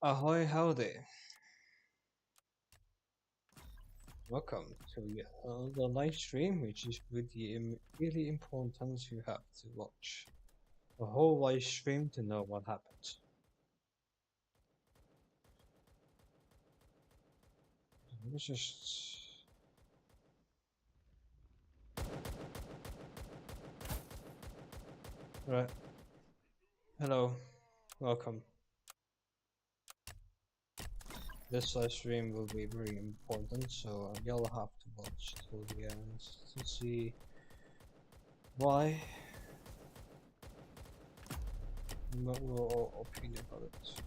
Ahoy, howdy. Welcome to the live stream, which is really important you have to watch the whole live stream to know what happens. Let me just... Right. Hello. Welcome. This live stream will be very important, so you'll have to watch till the end to see why and what your opinion about it.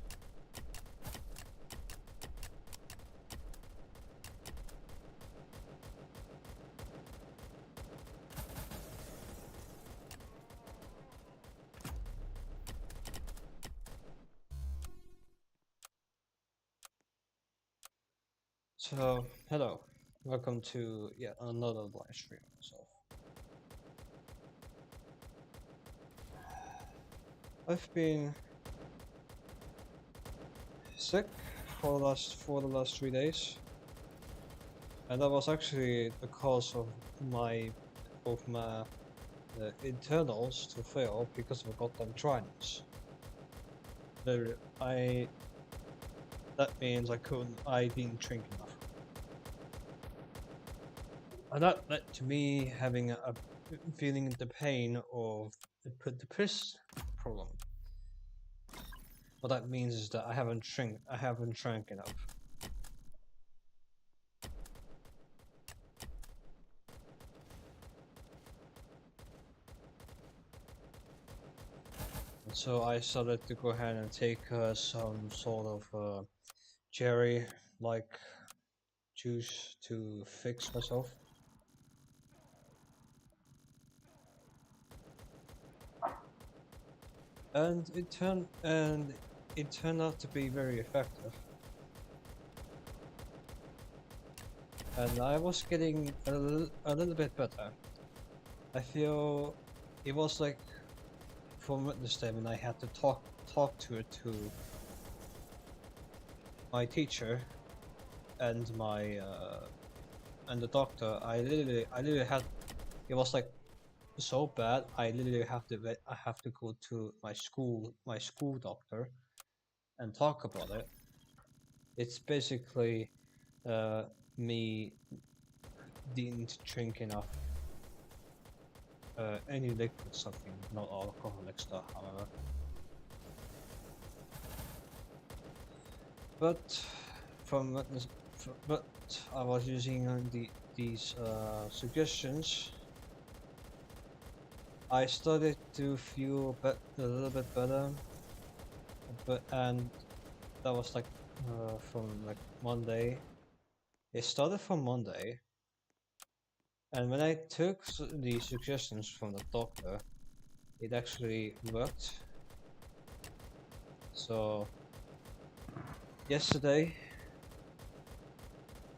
So, hello. Welcome to yet another live stream. So, I've been sick for the last 3 days, and that was actually the cause of my internals to fail because of goddamn dryness. I that means I didn't drink enough, and that led to me having a feeling the pain of the piss problem. What that means is that I haven't drank enough. And so I started to go ahead and take some sort of cherry like juice to fix myself. And it turned out to be very effective. And I was getting a little bit better. I feel it was like from witness statement I had to talk to it to my teacher and my and the doctor. I literally had it was like so bad. I have to go to my school doctor and talk about it. It's basically uh, me didn't drink enough any liquid something, not alcoholic stuff, however. But from what but I was using these suggestions. I started to feel a little bit better, and that was like from like Monday. It started from Monday, and when I took the suggestions from the doctor, it actually worked. So yesterday,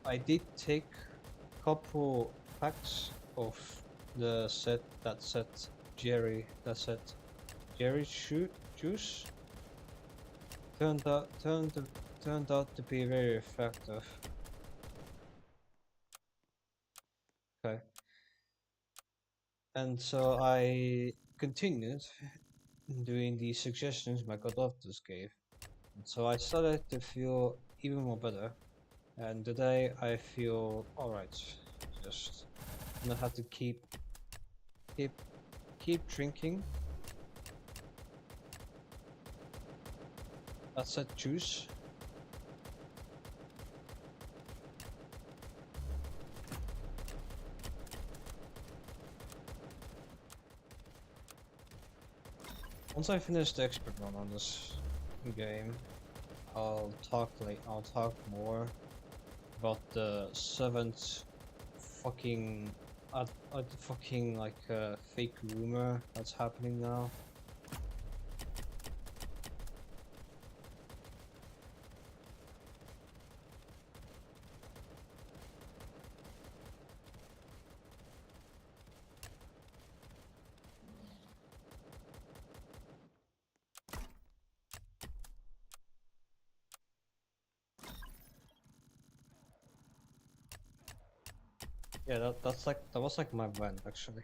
I did take a couple packs of the Jerry juice. Turned out to be very effective. Okay, and so I continued doing the suggestions my god doctors gave. And so I started to feel even more better. And today I feel alright. Just not have to keep keep drinking. That's that juice. Once I finish the expert run on this game, I'll talk more about the seventh fucking fucking like fake rumor that's happening now. Yeah, that was like my vent actually.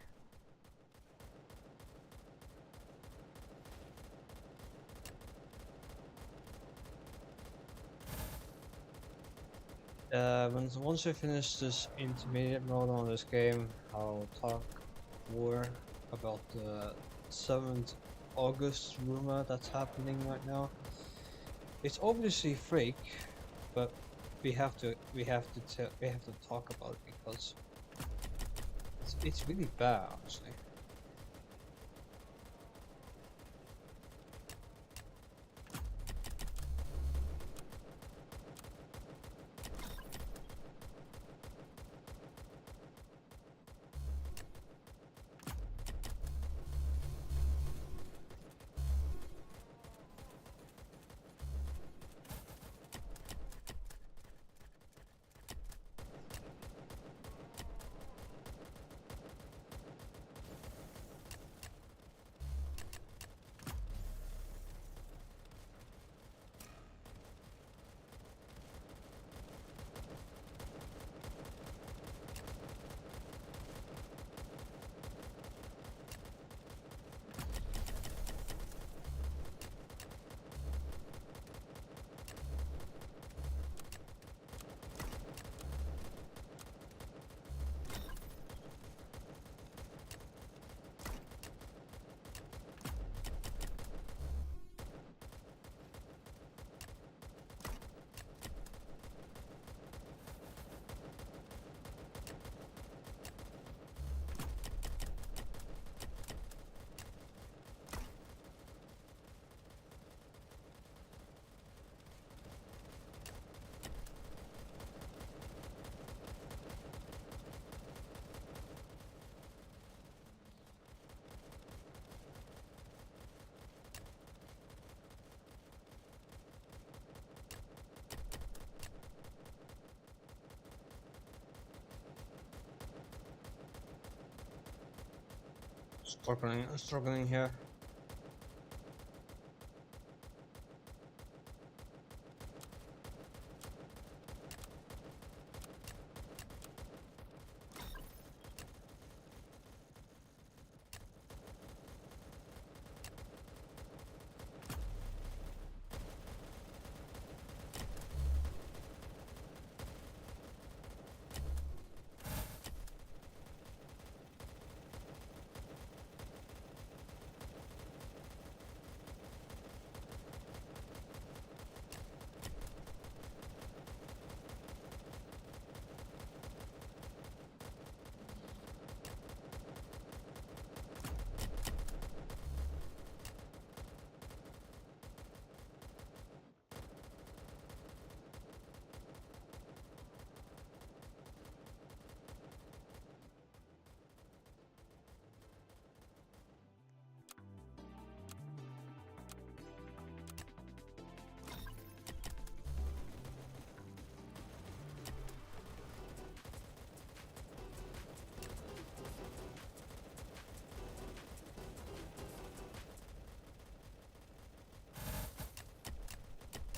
Once we finish this intermediate mode on this game, I'll talk more about the 7th August rumor that's happening right now. It's obviously fake, but we have to talk about it because it's really bad, honestly. Struggling here.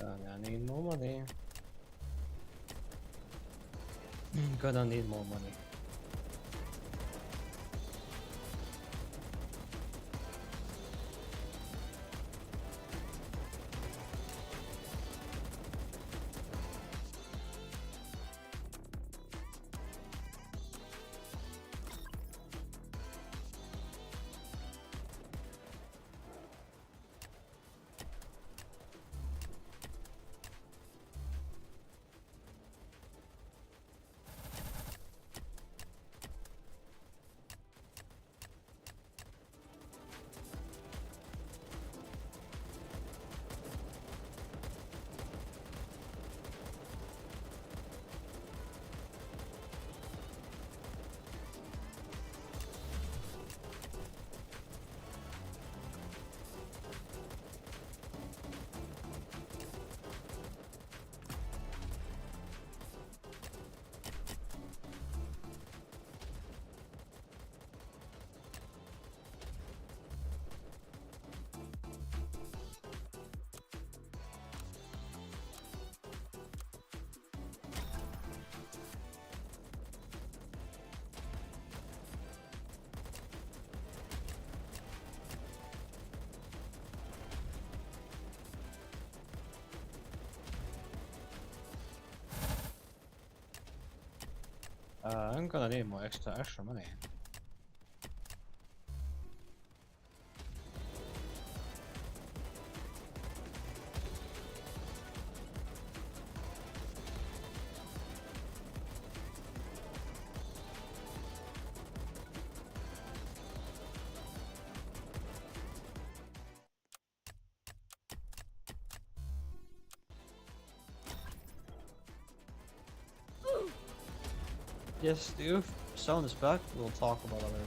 I need more money. Gonna need more money. I'm gonna need more extra money. Yes, if sound is back, we'll talk about that later.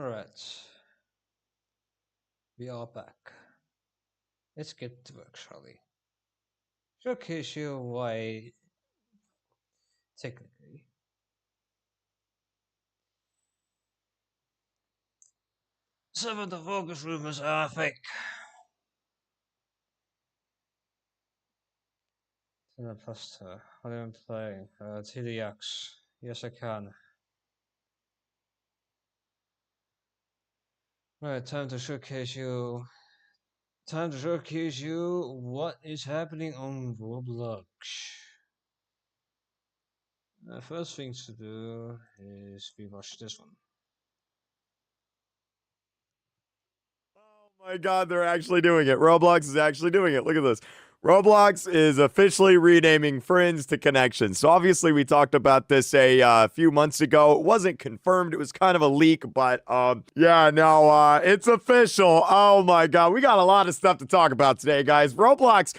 Alright, we are back. Let's get to work, shall we? Showcase you why, technically, 7th of August rumors are fake. Pastor, what am I playing? TDX. Yes, I can. Right, time to showcase you. Time to showcase you what is happening on Roblox. The first thing to do is we watch this one. Oh my god, they're actually doing it. Roblox is actually doing it. Look at this. Roblox is officially renaming friends to connections. So obviously we talked about this a few months ago. It wasn't confirmed. It was kind of a leak, but yeah, no, it's official. Oh my god, we got a lot of stuff to talk about today, guys. Roblox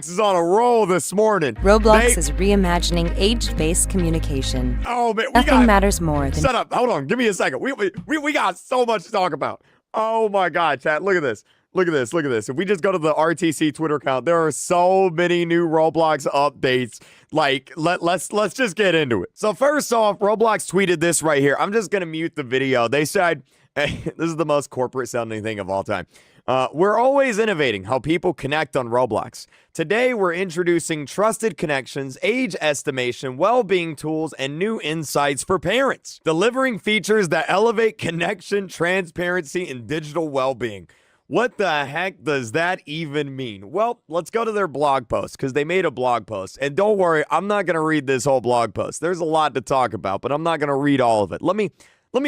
is on a roll this morning. Roblox is reimagining age-based communication. Oh man, nothing matters more than. Shut up. Hold on. Give me a second. We got so much to talk about. Oh my god, chat. Look at this. Look at this. Look at this. If we just go to the RTC Twitter account, there are so many new Roblox updates. Like, let's just get into it. So first off, Roblox tweeted this right here. I'm just gonna mute the video. They said, this is the most corporate sounding thing of all time. We're always innovating how people connect on Roblox. Today, we're introducing trusted connections, age estimation, well-being tools, and new insights for parents, delivering features that elevate connection, transparency, and digital well-being. What the heck does that even mean? Well, let's go to their blog post because they made a blog post. And don't worry, I'm not going to read this whole blog post. There's a lot to talk about, but I'm not going to read all of it. Let me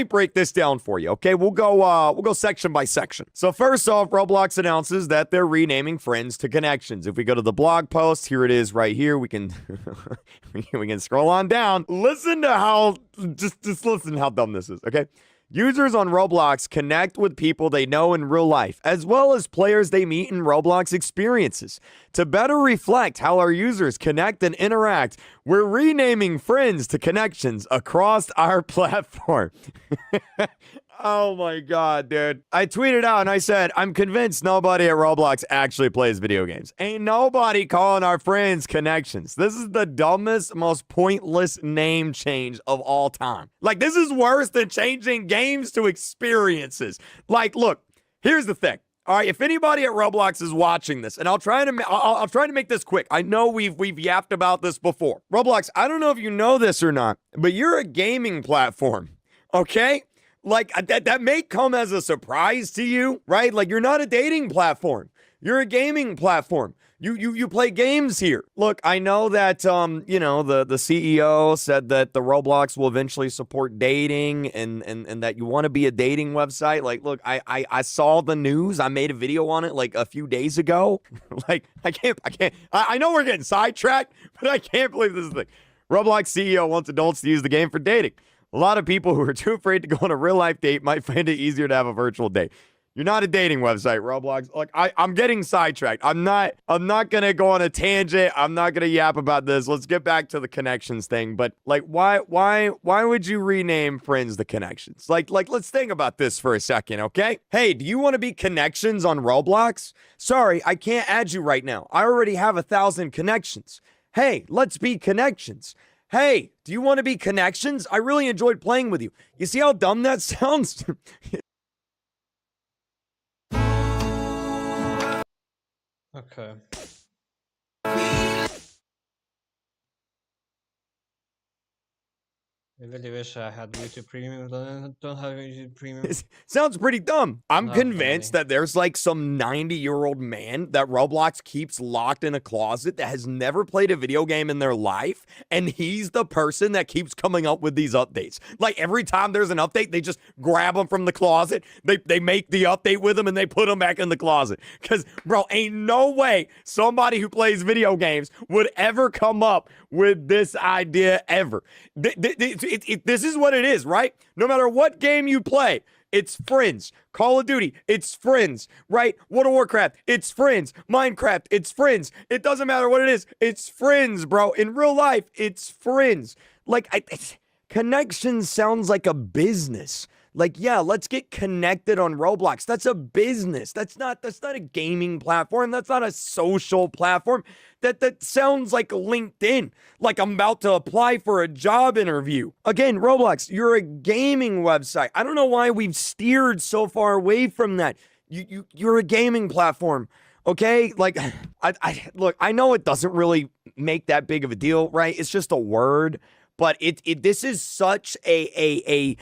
break this down for you, okay? We'll go section by section. So first off, Roblox announces that they're renaming friends to connections. If we go to the blog post, here it is right here. We can we can scroll on down. Listen to how just listen to how dumb this is, okay? Users on Roblox connect with people they know in real life, as well as players they meet in Roblox experiences. To better reflect how our users connect and interact, we're renaming friends to connections across our platform. Oh my god, dude. I tweeted out and I said, I'm convinced nobody at Roblox actually plays video games. Ain't nobody calling our friends connections. This is the dumbest, most pointless name change of all time. Like, this is worse than changing games to experiences. Like, look, here's the thing. All right, if anybody at Roblox is watching this, and I'll try to make this quick. I know we've yapped about this before. Roblox, I don't know if you know this or not, but you're a gaming platform, okay? Like, that may come as a surprise to you, right? Like, you're not a dating platform. You're a gaming platform. You play games here. Look, I know that, you know, the CEO said that the Roblox will eventually support dating and that you want to be a dating website. Like, look, I saw the news. I made a video on it like a few days ago. Like, I know we're getting sidetracked, but I can't believe this is the thing. Roblox CEO wants adults to use the game for dating. A lot of people who are too afraid to go on a real-life date might find it easier to have a virtual date. You're not a dating website, Roblox. Like, I'm getting sidetracked. I'm not gonna go on a tangent. I'm not gonna yap about this. Let's get back to the connections thing. But like, why would you rename friends the connections? Like, let's think about this for a second, okay? Hey, do you want to be connections on Roblox? Sorry, I can't add you right now. I already have 1,000 connections. Hey, let's be connections. Hey, do you want to be connections? I really enjoyed playing with you. You see how dumb that sounds? Okay. I really wish I had YouTube Premium, but I don't have YouTube Premium. Sounds pretty dumb. I'm Don't have the convinced money. that there's like some 90-year-old man that Roblox keeps locked in a closet that has never played a video game in their life, and he's the person that keeps coming up with these updates. Like every time there's an update, they just grab him from the closet, they make the update with him, and they put him back in the closet. Because, bro, ain't no way somebody who plays video games would ever come up with this idea ever. This is what it is, right? No matter what game you play, it's friends. Call of Duty, it's friends, right? World of Warcraft, it's friends. Minecraft, it's friends. It doesn't matter what it is. It's friends, bro. In real life, it's friends. Like, connection sounds like a business. Like, yeah, let's get connected on Roblox. That's a business. That's not a gaming platform. That's not a social platform. That sounds like LinkedIn. Like I'm about to apply for a job interview. Again, Roblox, you're a gaming website. I don't know why we've steered so far away from that. You're a gaming platform. Okay? Like, look, I know it doesn't really make that big of a deal, right? It's just a word, but this is such a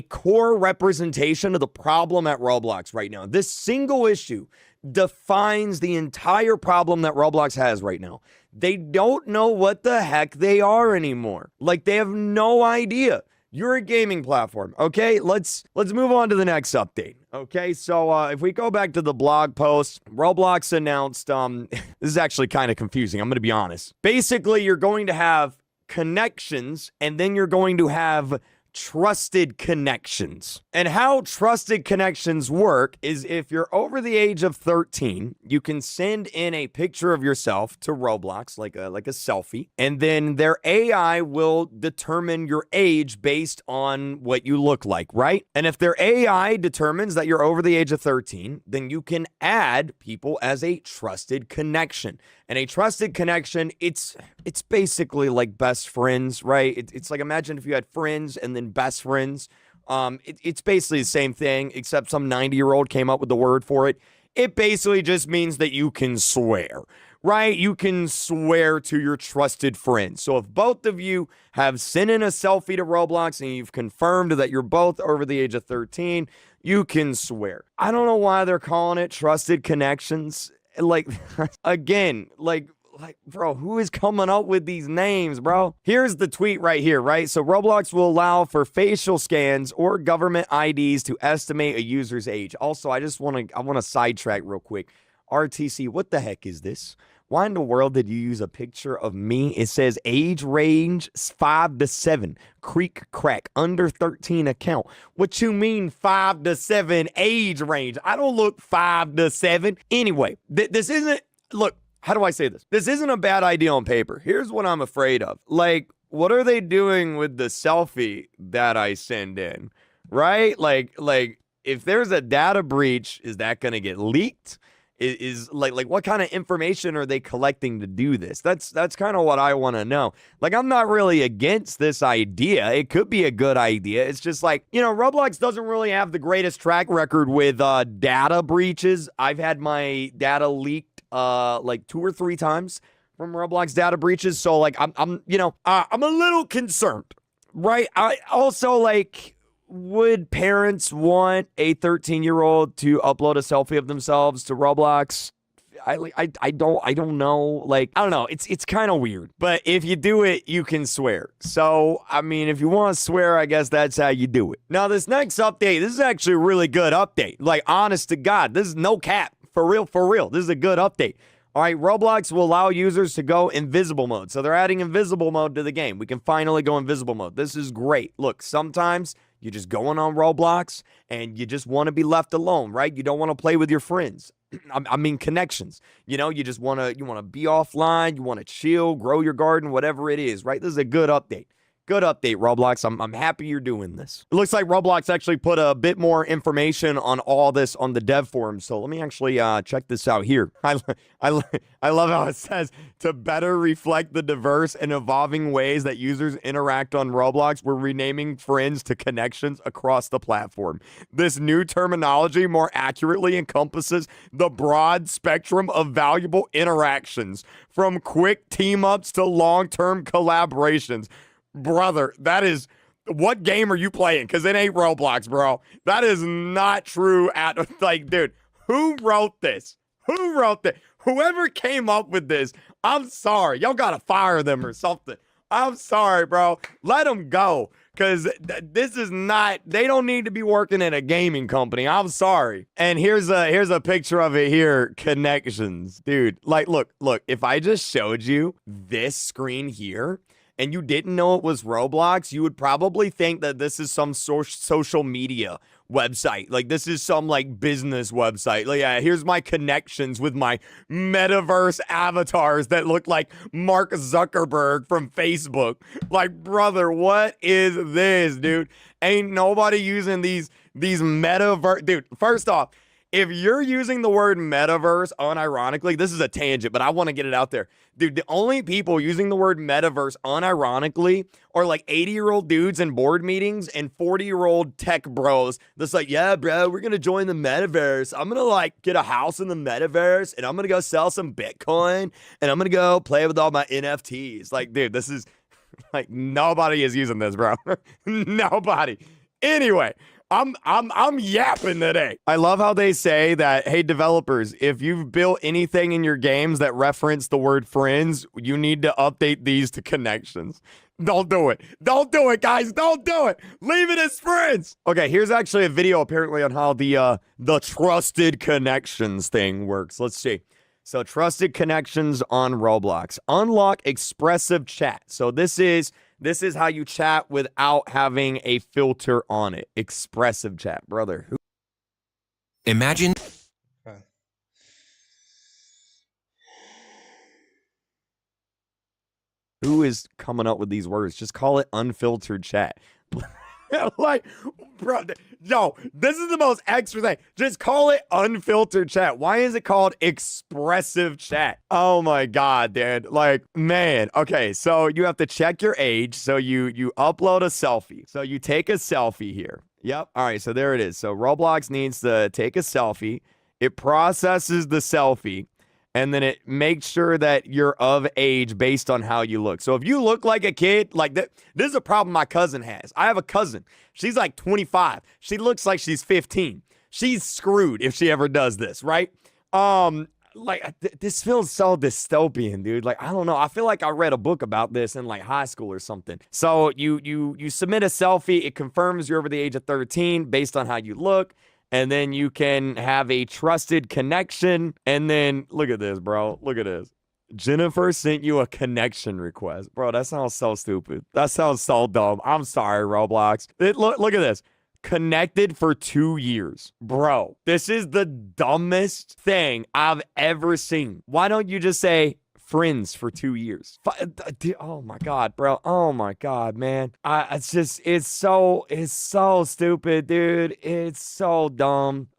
core representation of the problem at Roblox right now. This single issue defines the entire problem that Roblox has right now. They don't know what the heck they are anymore. Like, they have no idea. You're a gaming platform, okay? Let's move on to the next update. Okay, so if we go back to the blog post, Roblox announced, this is actually kind of confusing, I'm gonna be honest. Basically, you're going to have connections, and then you're going to have trusted connections. And how trusted connections work is if you're over the age of 13, you can send in a picture of yourself to Roblox, like a selfie, and then their AI will determine your age based on what you look like, right? And if their AI determines that you're over the age of 13, then you can add people as a trusted connection. And a trusted connection, it's basically like best friends, right? It's like, imagine if you had friends and then best friends. It's basically the same thing, except some 90-year-old came up with the word for it. It basically just means that you can swear, right? You can swear to your trusted friends. So if both of you have sent in a selfie to Roblox and you've confirmed that you're both over the age of 13, you can swear. I don't know why they're calling it trusted connections. Like, again, like, bro, who is coming up with these names, bro? Here's the tweet right here, right? So Roblox will allow for facial scans or government IDs to estimate a user's age. Also, I want to sidetrack real quick. RTC, what the heck is this? Why in the world did you use a picture of me? It says age range 5 to 7. Creek crack under 13 account. What you mean 5 to 7 age range? I don't look 5 to 7. Anyway, this isn't, look, how do I say this? This isn't a bad idea on paper. Here's what I'm afraid of. Like, what are they doing with the selfie that I send in? Right? Like if there's a data breach, is that going to get leaked? Is like what kind of information are they collecting to do this? That's kind of what I want to know. Like, I'm not really against this idea. It could be a good idea. It's just like, Roblox doesn't really have the greatest track record with data breaches. I've had my data leaked like 2 or 3 times from Roblox data breaches. So like I'm a little concerned, right? I also like, would parents want a 13-year-old to upload a selfie of themselves to Roblox? I don't know. Like, I don't know. It's kind of weird. But if you do it, you can swear. So, I mean, if you want to swear, I guess that's how you do it. Now, this next update, this is actually a really good update. Like, honest to God, this is no cap. For real. This is a good update. All right, Roblox will allow users to go invisible mode. So they're adding invisible mode to the game. We can finally go invisible mode. This is great. Look, sometimes you're just going on Roblox and you just want to be left alone, right? You don't want to play with your friends. I mean, connections. You just want to be offline. You want to chill, grow your garden, whatever it is, right? This is a good update. Good update, Roblox. I'm happy you're doing this. It looks like Roblox actually put a bit more information on all this on the dev forum. So let me actually check this out here. I love how it says, to better reflect the diverse and evolving ways that users interact on Roblox, we're renaming friends to connections across the platform. This new terminology more accurately encompasses the broad spectrum of valuable interactions, from quick team-ups to long-term collaborations. Brother, that is what game are you playing? Because it ain't Roblox, bro. That is not true at, like, dude, who wrote this? Who wrote this? Whoever came up with this, I'm sorry. Y'all gotta fire them or something. I'm sorry, bro. Let them go. Because this is not, they don't need to be working at a gaming company. I'm sorry. And here's a picture of it here. Connections. Dude, like, look, if I just showed you this screen here, and you didn't know it was Roblox, you would probably think that this is some social media website. Like, this is some, like, business website. Like, yeah, here's my connections with my metaverse avatars that look like Mark Zuckerberg from Facebook. Like, brother, what is this, dude? Ain't nobody using these metaverse. Dude, first off, if you're using the word metaverse unironically, this is a tangent, but I want to get it out there. Dude, the only people using the word metaverse unironically are like 80-year-old dudes in board meetings and 40-year-old tech bros that's like, yeah, bro, we're going to join the metaverse. I'm going to like get a house in the metaverse and I'm going to go sell some Bitcoin and I'm going to go play with all my NFTs. Like, dude, this is like nobody is using this, bro. Nobody. Anyway, I'm yapping today. I love how they say that, hey, developers, if you've built anything in your games that reference the word friends, you need to update these to connections. Don't do it. Don't do it, guys. Don't do it. Leave it as friends. Okay, here's actually a video apparently on how the trusted connections thing works. Let's see. So trusted connections on Roblox. Unlock expressive chat. So this is how you chat without having a filter on it. Expressive chat, brother. Imagine. Okay. Who is coming up with these words? Just call it unfiltered chat. Like, bro, no, this is the most extra thing. Just call it unfiltered chat. Why is it called expressive chat? Oh my God, dude. Like, man. Okay, so you have to check your age. So you upload a selfie. So you take a selfie here. Yep. All right, so there it is. So Roblox needs to take a selfie. It processes the selfie. And then it makes sure that you're of age based on how you look. So if you look like a kid, like this is a problem my cousin has. I have a cousin. She's like 25. She looks like she's 15. She's screwed if she ever does this, right? This feels so dystopian, dude. Like, I don't know. I feel like I read a book about this in like high school or something. So you submit a selfie. It confirms you're over the age of 13 based on how you look. And then you can have a trusted connection. And then, look at this, bro. Look at this. Jennifer sent you a connection request. Bro, that sounds so stupid. That sounds so dumb. I'm sorry, Roblox. Look at this. Connected for 2 years. Bro, this is the dumbest thing I've ever seen. Why don't you just say friends for 2 years? Oh my God, bro. Oh my God, man. It's so stupid, dude. It's so dumb.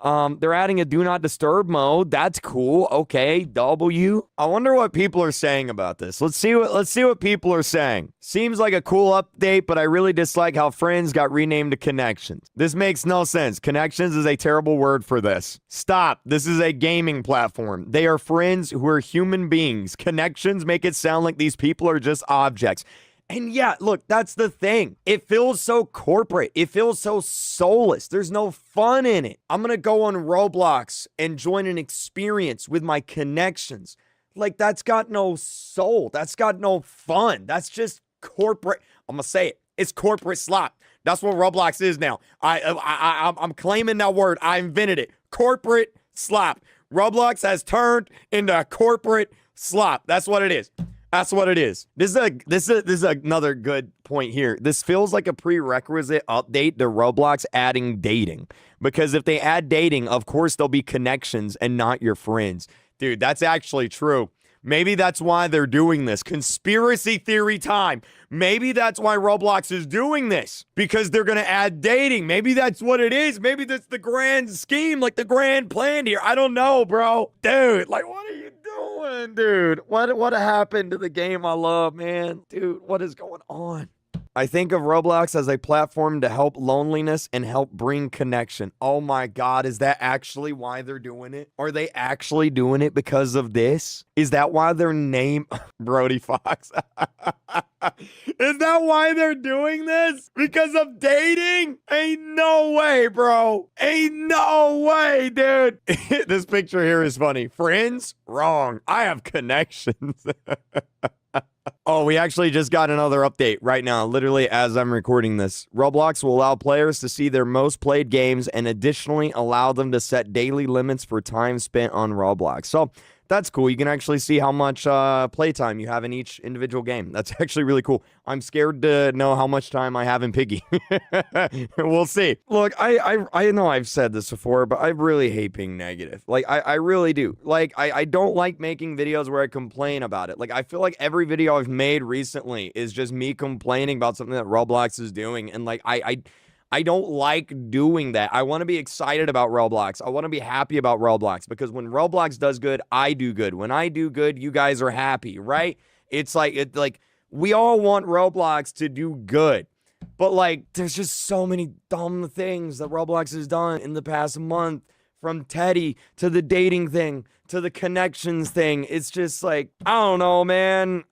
They're adding a do not disturb mode. That's cool. Okay, W. I wonder what people are saying about this. Let's see what people are saying. Seems like a cool update, but I really dislike how friends got renamed to connections. This makes no sense. Connections is a terrible word for this. Stop. This is a gaming platform. They are friends who are human beings. Connections make it sound like these people are just objects. And yeah, look, that's the thing. It feels so corporate. It feels so soulless. There's no fun in it. I'm going to go on Roblox and join an experience with my connections. Like, that's got no soul. That's got no fun. That's just corporate. I'm going to say it. It's corporate slop. That's what Roblox is now. I'm claiming that word. I invented it. Corporate slop. Roblox has turned into a corporate slop. That's what it is. That's what it is. This is another good point here. This feels like a prerequisite update to Roblox adding dating. Because if they add dating, of course there'll be connections and not your friends. Dude, that's actually true. Maybe that's why they're doing this. Conspiracy theory time. Maybe that's why Roblox is doing this. Because they're going to add dating. Maybe that's what it is. Maybe that's the grand scheme, like the grand plan here. I don't know, bro. Dude, like, what are you doing, dude? What happened to the game I love, man? Dude, what is going on? I think of Roblox as a platform to help loneliness and help bring connection. Oh my God, is that actually why they're doing it? Are they actually doing it because of this? Is that why their name, Brody Fox? Is that why they're doing this? Because of dating? Ain't no way, bro. Ain't no way, dude. This picture here is funny. Friends? Wrong. I have connections. Oh, we actually just got another update right now, literally as I'm recording this. Roblox will allow players to see their most played games and additionally allow them to set daily limits for time spent on Roblox. So that's cool. You can actually see how much playtime you have in each individual game. That's actually really cool. I'm scared to know how much time I have in Piggy. We'll see. Look, I know I've said this before, but I really hate being negative. Like, I really do. Like, I don't like making videos where I complain about it. Like, I feel like every video I've made recently is just me complaining about something that Roblox is doing. And, like, I don't like doing that. I want to be excited about Roblox. I want to be happy about Roblox because when Roblox does good, I do good. When I do good, you guys are happy, right? It's like we all want Roblox to do good. But like there's just so many dumb things that Roblox has done in the past month, from Teddy to the dating thing to the connections thing. It's just like, I don't know, man.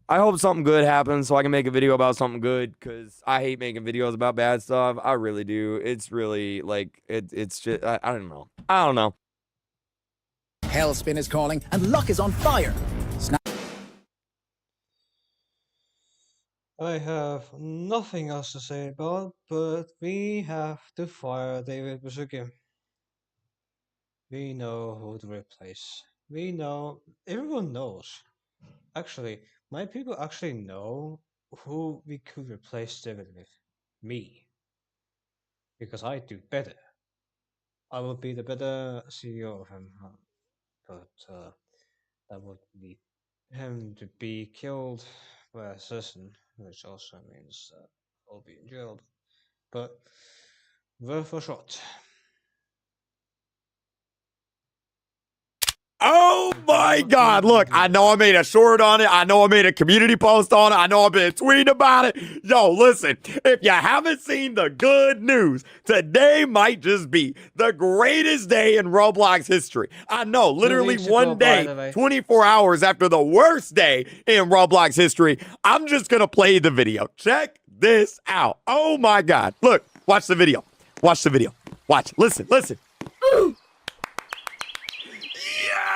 I hope something good happens so I can make a video about something good, because I hate making videos about bad stuff. I really do. It's really, like, it's just, I don't know. I don't know. Hellspin is calling, and luck is on fire. I have nothing else to say about, but we have to fire David Baszucki. We know who to replace. We know, everyone knows. Actually, my people actually know who we could replace David with. Me. Because I do better. I will be the better CEO of him. But that would lead him to be killed by an assassin, which also means that I'll be in jail. But worth a shot. Oh my God. Look, I know I made a short on it. I know I made a community post on it. I know I've been tweeting about it. Yo, listen, if you haven't seen the good news, today might just be the greatest day in Roblox history. I know, literally one day, 24 hours after the worst day in Roblox history. I'm just going to play the video. Check this out. Oh my God. Look, watch the video. Watch the video. Watch. Listen, listen. Yeah!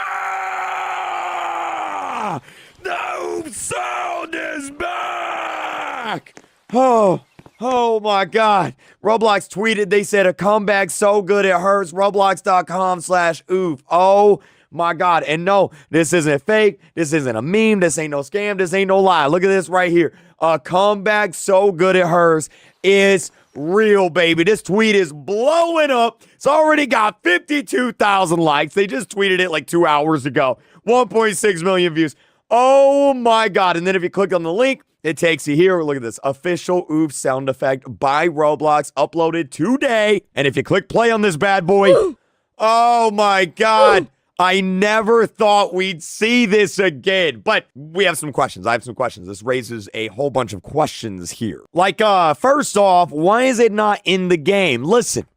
The sound is back! Oh my God. Roblox tweeted, they said a comeback so good it hurts. Roblox.com/oof. Oh my God. And no, this isn't fake. This isn't a meme. This ain't no scam. This ain't no lie. Look at this right here. A comeback so good it hurts. It's real, baby. This tweet is blowing up. It's already got 52,000 likes. They just tweeted it like 2 hours ago. 1.6 million views. Oh my God. And then if you click on the link, it takes you here. Look at this. Official oof sound effect by Roblox, uploaded today. And if you click play on this bad boy, oh my God. I never thought we'd see this again, but we have some questions. I have some questions. This raises a whole bunch of questions here. Like, first off, why is it not in the game? Listen,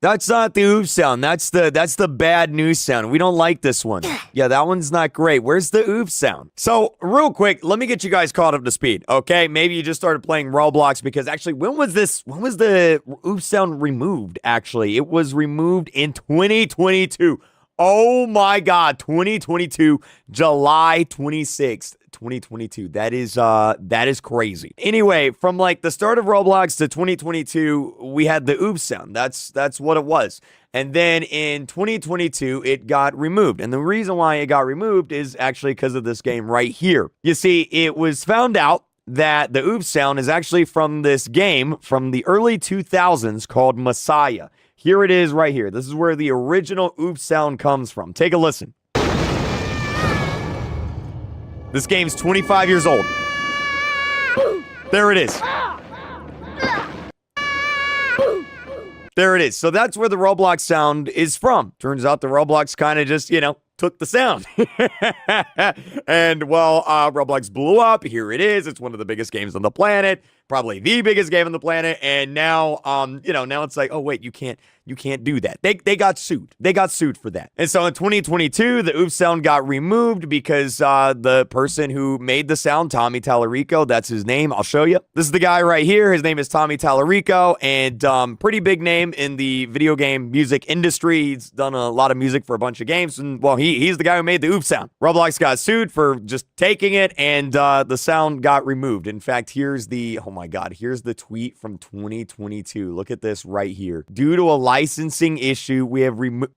that's not the oof sound. That's the bad news sound. We don't like this one. Yeah, that one's not great. Where's the oof sound? So, real quick, let me get you guys caught up to speed, okay? Maybe you just started playing Roblox because actually, when was the oof sound removed, actually? It was removed in 2022. Oh my God, 2022, July 26th, 2022. That is crazy. Anyway, from like the start of Roblox to 2022, we had the oof sound. That's what it was. And then in 2022, it got removed. And the reason why it got removed is actually because of this game right here. You see, it was found out that the oof sound is actually from this game from the early 2000s called Messiah. Here it is right here. This is where the original oof sound comes from. Take a listen. This game's 25 years old. There it is. There it is. So that's where the Roblox sound is from. Turns out the Roblox kind of just, took the sound. And well, Roblox blew up. Here it is. It's one of the biggest games on the planet, probably the biggest game on the planet. And now, now it's like, oh wait, you can't do that. They got sued. They got sued for that. And so in 2022, the oof sound got removed because the person who made the sound, Tommy Tallarico, that's his name. I'll show you. This is the guy right here. His name is Tommy Tallarico, and pretty big name in the video game music industry. He's done a lot of music for a bunch of games, and well, he's the guy who made the oof sound. Roblox got sued for just taking it, and the sound got removed. In fact, here's the here's the tweet from 2022. Look at this right here. Due to a licensing issue, we have removed.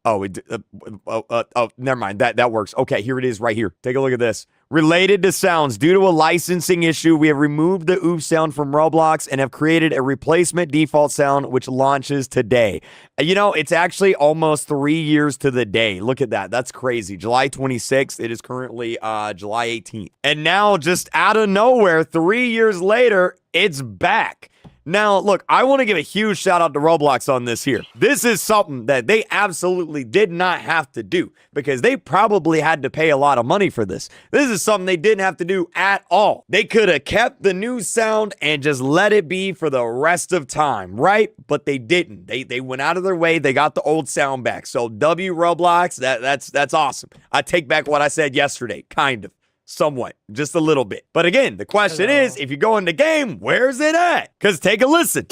Never mind. That works. Okay, here it is right here. Take a look at this. Related to sounds, due to a licensing issue, we have removed the oof sound from Roblox and have created a replacement default sound which launches today. It's actually almost 3 years to the day. Look at that. That's crazy. July 26th. It is currently July 18th. And now, just out of nowhere, 3 years later, it's back. Now, look, I want to give a huge shout out to Roblox on this here. This is something that they absolutely did not have to do because they probably had to pay a lot of money for this. This is something they didn't have to do at all. They could have kept the new sound and just let it be for the rest of time, right? But they didn't. They went out of their way. They got the old sound back. So W Roblox, that's awesome. I take back what I said yesterday, kind of. Somewhat, just a little bit. But again, the question is, if you go in the game, where's it at? Because take a listen.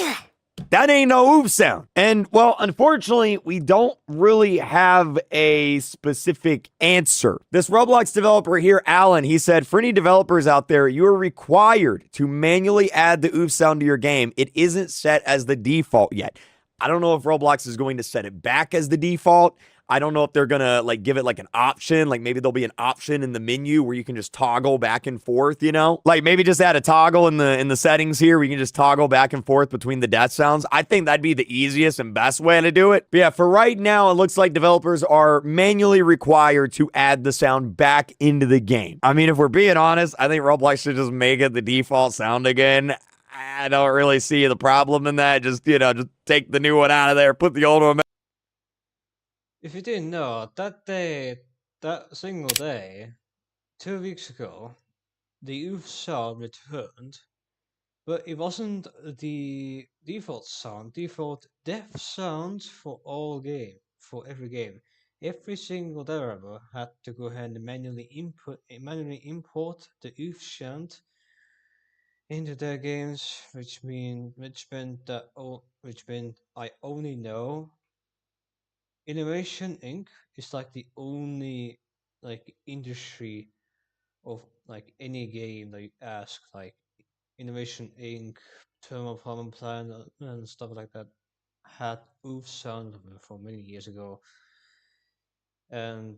That ain't no oof sound. And, well, unfortunately, we don't really have a specific answer. This Roblox developer here, Alan, he said, for any developers out there, you are required to manually add the oof sound to your game. It isn't set as the default yet. I don't know if Roblox is going to set it back as the default. I don't know if they're going to give it an option. Maybe there'll be an option in the menu where you can just toggle back and forth, maybe just add a toggle in the settings here where you can just toggle back and forth between the death sounds. I think that'd be the easiest and best way to do it. But yeah, for right now, it looks like developers are manually required to add the sound back into the game. I mean, if we're being honest, I think Roblox should just make it the default sound again. I don't really see the problem in that. Just take the new one out of there, put the old one back. If you didn't know, that single day, 2 weeks ago, the oof sound returned, but it wasn't the default death sound for every game. Every single developer had to go ahead and manually import the oof sound into their games, which meant I only know Innovation Inc. is the only industry of any game that you ask Innovation Inc., Thermal Plumbing Plan, and stuff like that had oof sound for many years ago, and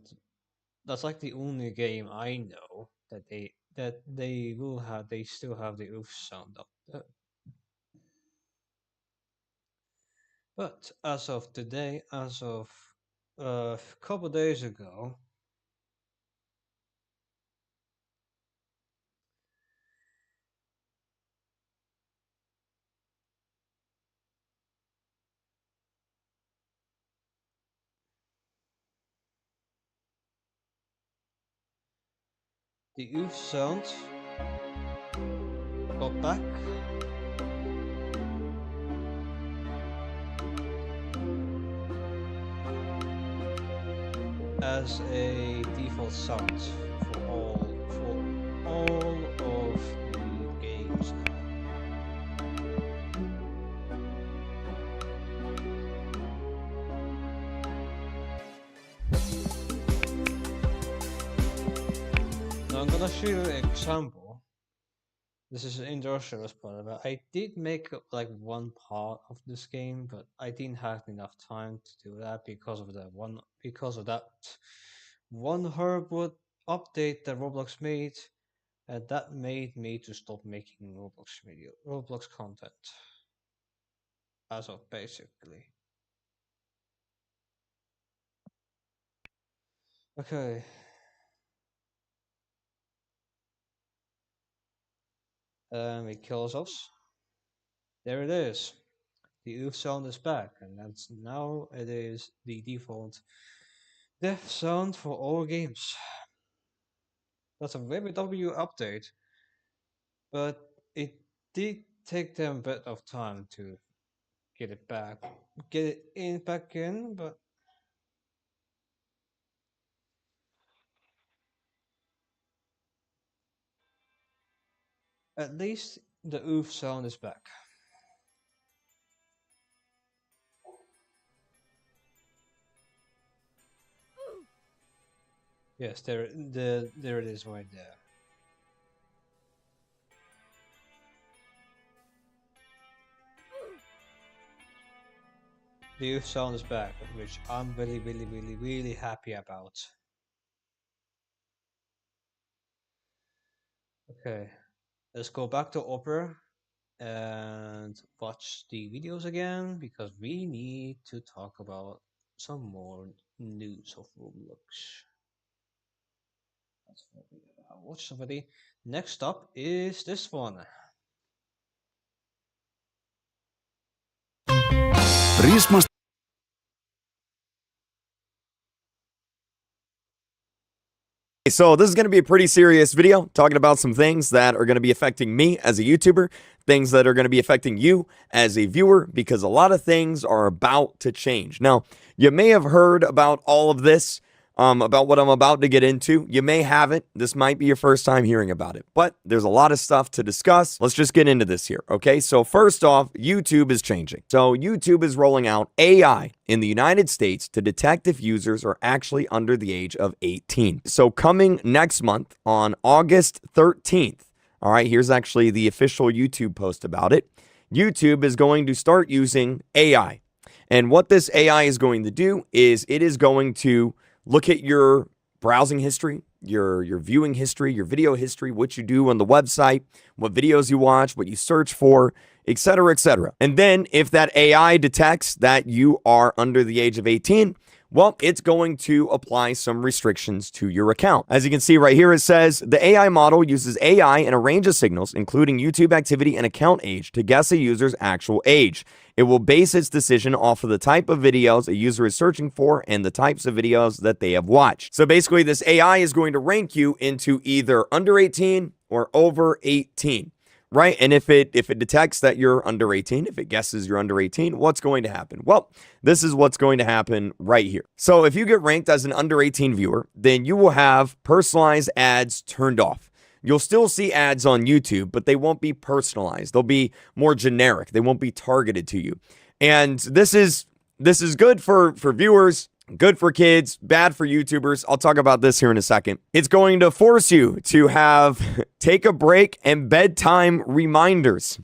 that's the only game I know that they still have the oof sound up there. But as of today, as of a couple days ago, the oof sound got back. As a default sound for all of the games now. Now I'm gonna show you an example. This is an industrial part, but I did make one part of this game, but I didn't have enough time to do that because of that one horrible update that Roblox made, and that made me to stop making Roblox content. As of basically. Okay. We kill ourselves. There it is. The oof sound is back, and now it is the default Death sound for all games. That's a WW update, but it did take them a bit of time to get it back, get it in back in, but at least the oof sound is back. Yes, there it is right there. The oof sound is back, which I'm really happy about. Okay, let's go back to Opera and watch the videos again because we need to talk about some more news of Roblox. That's what we watched already. Next up is this one. Christmas So this is going to be a pretty serious video talking about some things that are going to be affecting me as a YouTuber, things that are going to be affecting you as a viewer, because a lot of things are about to change. Now, you may have heard about all of this, about what I'm about to get into. You may haven't. This might be your first time hearing about it, but there's a lot of stuff to discuss. Let's just get into this here, okay? So first off, YouTube is changing. So YouTube is rolling out AI in the United States to detect if users are actually under the age of 18. So coming next month on August 13th, all right, here's actually the official YouTube post about it. YouTube is going to start using AI. And what this AI is going to do is it is going to look at your browsing history, your viewing history, your video history, what you do on the website, what videos you watch, what you search for, etc., etc. And then if that AI detects that you are under the age of 18, well, it's going to apply some restrictions to your account. As you can see right here, it says the AI model uses AI and a range of signals, including YouTube activity and account age, to guess a user's actual age. It will base its decision off of the type of videos a user is searching for and the types of videos that they have watched. So basically, this AI is going to rank you into either under 18 or over 18. Right? And if it detects that you're under 18, if it guesses you're under 18, what's going to happen? Well, this is what's going to happen right here. So if you get ranked as an under 18 viewer, then you will have personalized ads turned off. You'll still see ads on YouTube, but they won't be personalized. They'll be more generic. They won't be targeted to you. And this is good for viewers. Good for kids, bad for YouTubers. I'll talk about this here in a second. It's going to force you to have take a break and bedtime reminders.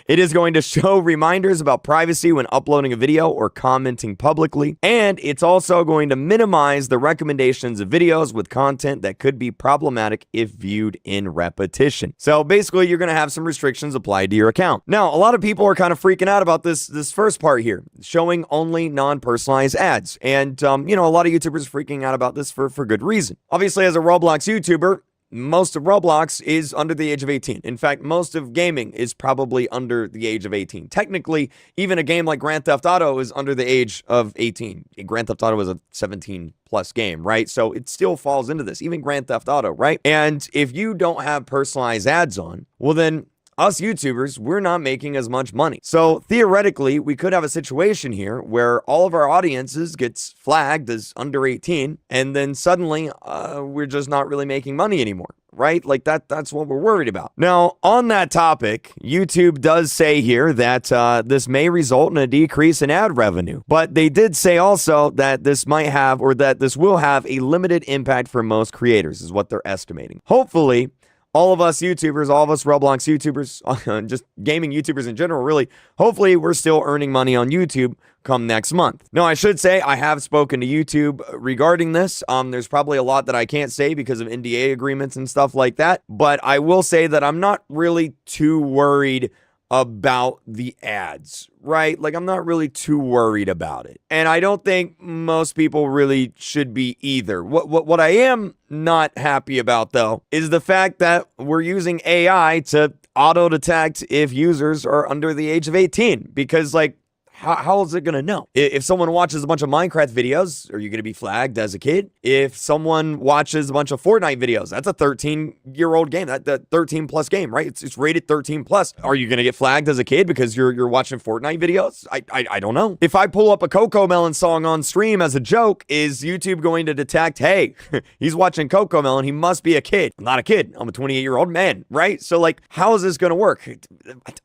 It is going to show reminders about privacy when uploading a video or commenting publicly. And it's also going to minimize the recommendations of videos with content that could be problematic if viewed in repetition. So basically, you're going to have some restrictions applied to your account. Now, a lot of people are kind of freaking out about this first part here, showing only non-personalized ads. And, a lot of YouTubers are freaking out about this for good reason. Obviously, as a Roblox YouTuber, most of Roblox is under the age of 18. In fact, most of gaming is probably under the age of 18. Technically, even a game like Grand Theft Auto is under the age of 18. Grand Theft Auto is a 17 plus game, right? So it still falls into this, even Grand Theft Auto, right? And if you don't have personalized ads on, well then us YouTubers, we're not making as much money. So theoretically, we could have a situation here where all of our audiences gets flagged as under 18, and then suddenly we're just not really making money anymore, right? Like that's what we're worried about. Now, on that topic, YouTube does say here that this may result in a decrease in ad revenue, but they did say also that this might have, or that this will have a limited impact for most creators, is what they're estimating. Hopefully, all of us YouTubers, all of us Roblox YouTubers, just gaming YouTubers in general, really, hopefully we're still earning money on YouTube come next month. Now, I should say I have spoken to YouTube regarding this. There's probably a lot that I can't say because of NDA agreements and stuff like that, but I will say that I'm not really too worried about the ads, right? Like, I'm not really too worried about it. And I don't think most people really should be either. What I am not happy about, though, is the fact that we're using AI to auto-detect if users are under the age of 18. Because, like, How is it going to know? If someone watches a bunch of Minecraft videos, are you going to be flagged as a kid? If someone watches a bunch of Fortnite videos, that's a 13-year-old game. That 13 plus game, right? It's rated 13 plus. Are you going to get flagged as a kid because you're watching Fortnite videos? I don't know. If I pull up a Coco Melon song on stream as a joke, is YouTube going to detect, hey, he's watching Coco Melon, he must be a kid? I'm not a kid. I'm a 28-year-old man, right? So like, how is this going to work?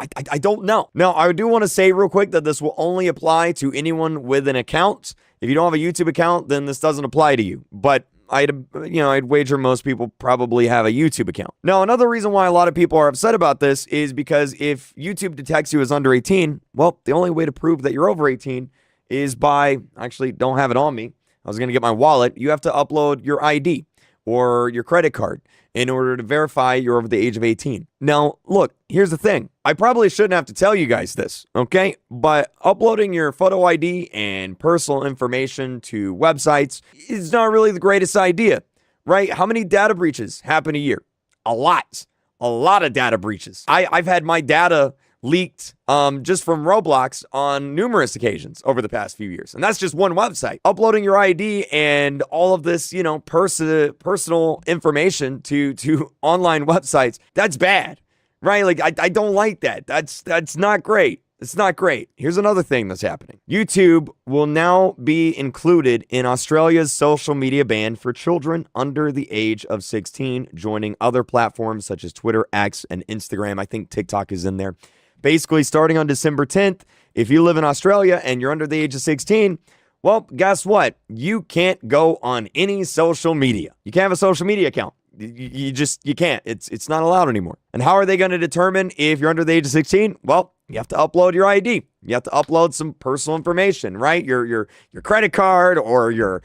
I don't know. Now, I do want to say real quick that this will only apply to anyone with an account. If you don't have a YouTube account, then this doesn't apply to you. But I'd wager most people probably have a YouTube account. Now, another reason why a lot of people are upset about this is because if YouTube detects you as under 18, well, the only way to prove that you're over 18 is by, actually, don't have it on me. I was going to get my wallet. You have to upload your ID or your credit card in order to verify you're over the age of 18. Now, look, here's the thing. I probably shouldn't have to tell you guys this, okay? But uploading your photo ID and personal information to websites is not really the greatest idea, right? How many data breaches happen a year? A lot of data breaches. I've had my data leaked just from Roblox on numerous occasions over the past few years. And that's just one website. Uploading your ID and all of this, personal information to online websites, that's bad, right? Like, I don't like that. That's not great. It's not great. Here's another thing that's happening. YouTube will now be included in Australia's social media ban for children under the age of 16, joining other platforms such as Twitter, X, and Instagram. I think TikTok is in there. Basically, starting on December 10th, if you live in Australia and you're under the age of 16, well, guess what? You can't go on any social media. You can't have a social media account. You can't. It's not allowed anymore. And how are they going to determine if you're under the age of 16? Well, you have to upload your ID. You have to upload some personal information, right? Your credit card or your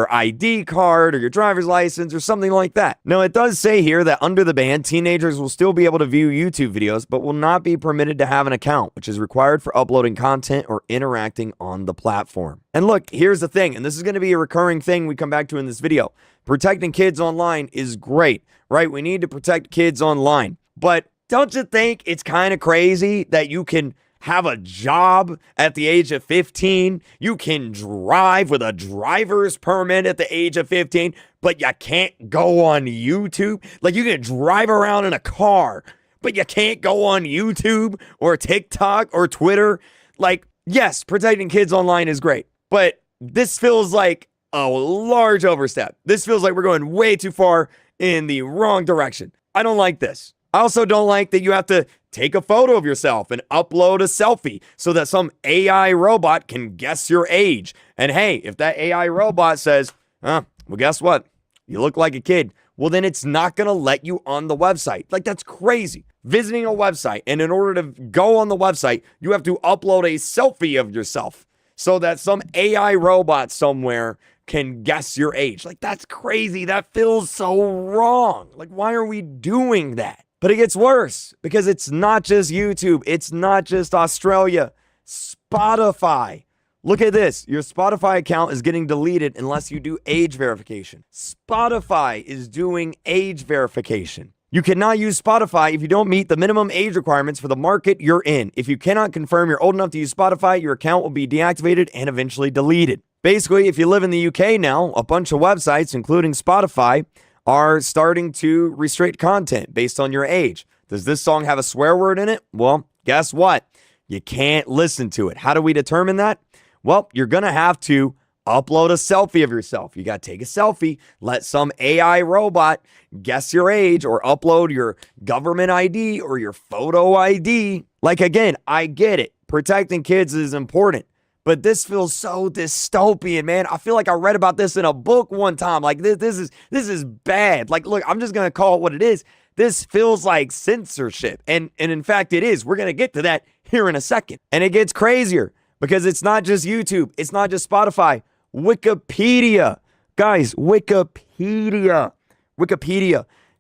ID card or your driver's license or something like that. Now, it does say here that under the ban, teenagers will still be able to view YouTube videos, but will not be permitted to have an account, which is required for uploading content or interacting on the platform. And look, here's the thing, and this is going to be a recurring thing we come back to in this video. Protecting kids online is great, right? We need to protect kids online. But don't you think it's kind of crazy that you can have a job at the age of 15? You can drive with a driver's permit at the age of 15, but you can't go on YouTube? Like, you can drive around in a car, but you can't go on YouTube or TikTok or Twitter? Like, yes, protecting kids online is great, but this feels like a large overstep. This feels like we're going way too far in the wrong direction. I don't like this. I also don't like that you have to take a photo of yourself and upload a selfie so that some AI robot can guess your age. And hey, if that AI robot says, well, guess what? You look like a kid. Well, then it's not going to let you on the website. Like, that's crazy. Visiting a website, and in order to go on the website, you have to upload a selfie of yourself so that some AI robot somewhere can guess your age. Like, that's crazy. That feels so wrong. Like, why are we doing that? But it gets worse because it's not just YouTube. It's not just Australia. Spotify. Look at this. Your Spotify account is getting deleted unless you do age verification. Spotify is doing age verification. You cannot use Spotify if you don't meet the minimum age requirements for the market you're in. If you cannot confirm you're old enough to use Spotify, your account will be deactivated and eventually deleted. Basically, if you live in the UK now, a bunch of websites, including Spotify, are starting to restrict content based on your age. Does this song have a swear word in it? Well, guess what? You can't listen to it. How do we determine that? Well, you're going to have to upload a selfie of yourself. You got to take a selfie, let some AI robot guess your age, or upload your government ID or your photo ID. Like, again, I get it. Protecting kids is important. But this feels so dystopian, man. I feel like I read about this in a book one time. Like, this is bad. Like, look, I'm just going to call it what it is. This feels like censorship. And in fact, it is. We're going to get to that here in a second. And it gets crazier because it's not just YouTube. It's not just Spotify. Wikipedia. Guys, Wikipedia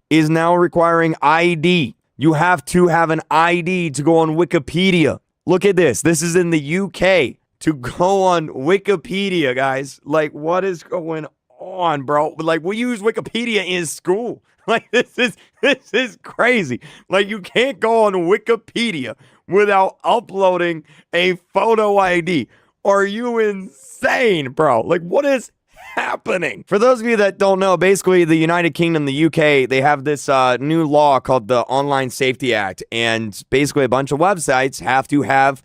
is now requiring ID. You have to have an ID to go on Wikipedia. Look at this. This is in the UK. To go on Wikipedia, guys. Like, what is going on, bro? Like, we use Wikipedia in school. Like, this is crazy. Like, you can't go on Wikipedia without uploading a photo ID. Are you insane, bro? Like, what is happening? For those of you that don't know, basically the United Kingdom, the UK, they have this new law called the Online Safety Act, and basically a bunch of websites have to have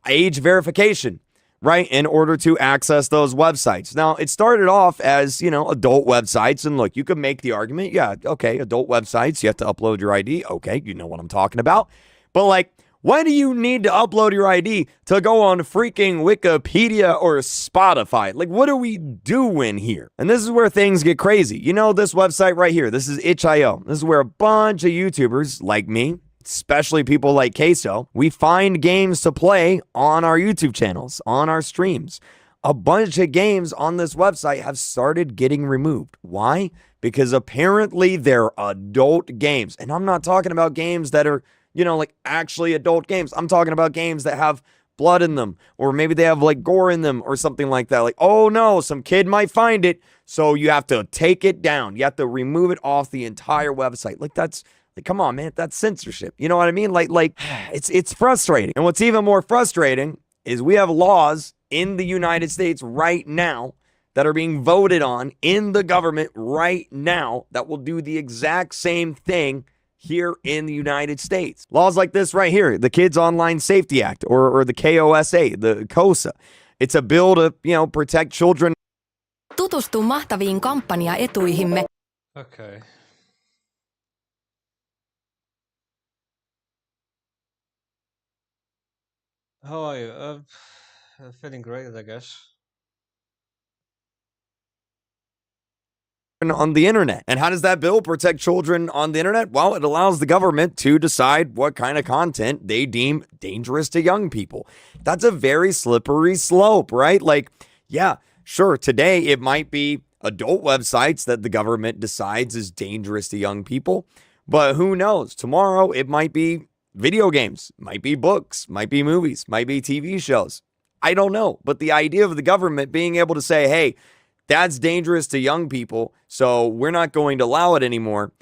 age verification, right, in order to access those websites. Now, it started off as, adult websites, and look, you could make the argument, yeah, okay, adult websites, you have to upload your ID, okay, you know what I'm talking about, but like, why do you need to upload your ID to go on freaking Wikipedia or Spotify? Like, what are we doing here? And this is where things get crazy. You know, this website right here, this is itch.io. This is where a bunch of YouTubers like me, especially people like Queso, we find games to play on our YouTube channels, on our streams. A bunch of games on this website have started getting removed. Why? Because apparently they're adult games. And I'm not talking about games that are, like actually adult games. I'm talking about games that have blood in them, or maybe they have like gore in them or something like that. Like, oh no, some kid might find it, so you have to take it down. You have to remove it off the entire website. Like, that's like, come on, man, that's censorship. You know what I mean? Like it's frustrating. And what's even more frustrating is we have laws in the United States right now that are being voted on in the government right now that will do the exact same thing here in the United States. Laws like this right here, the Kids Online Safety Act, or the KOSA, the KOSA. It's a bill to, protect children. Tutustu mahtaviin kampanjaetuihimme. Okay. How are you? Feeling great, I guess. On the internet. And how does that bill protect children on the internet? Well, it allows the government to decide what kind of content they deem dangerous to young people. That's a very slippery slope, right? Like, yeah, sure, today it might be adult websites that the government decides is dangerous to young people, but who knows? Tomorrow it might be video games, might be books, might be movies, might be TV shows. I don't know, but the idea of the government being able to say, hey, that's dangerous to young people, so we're not going to allow it anymore.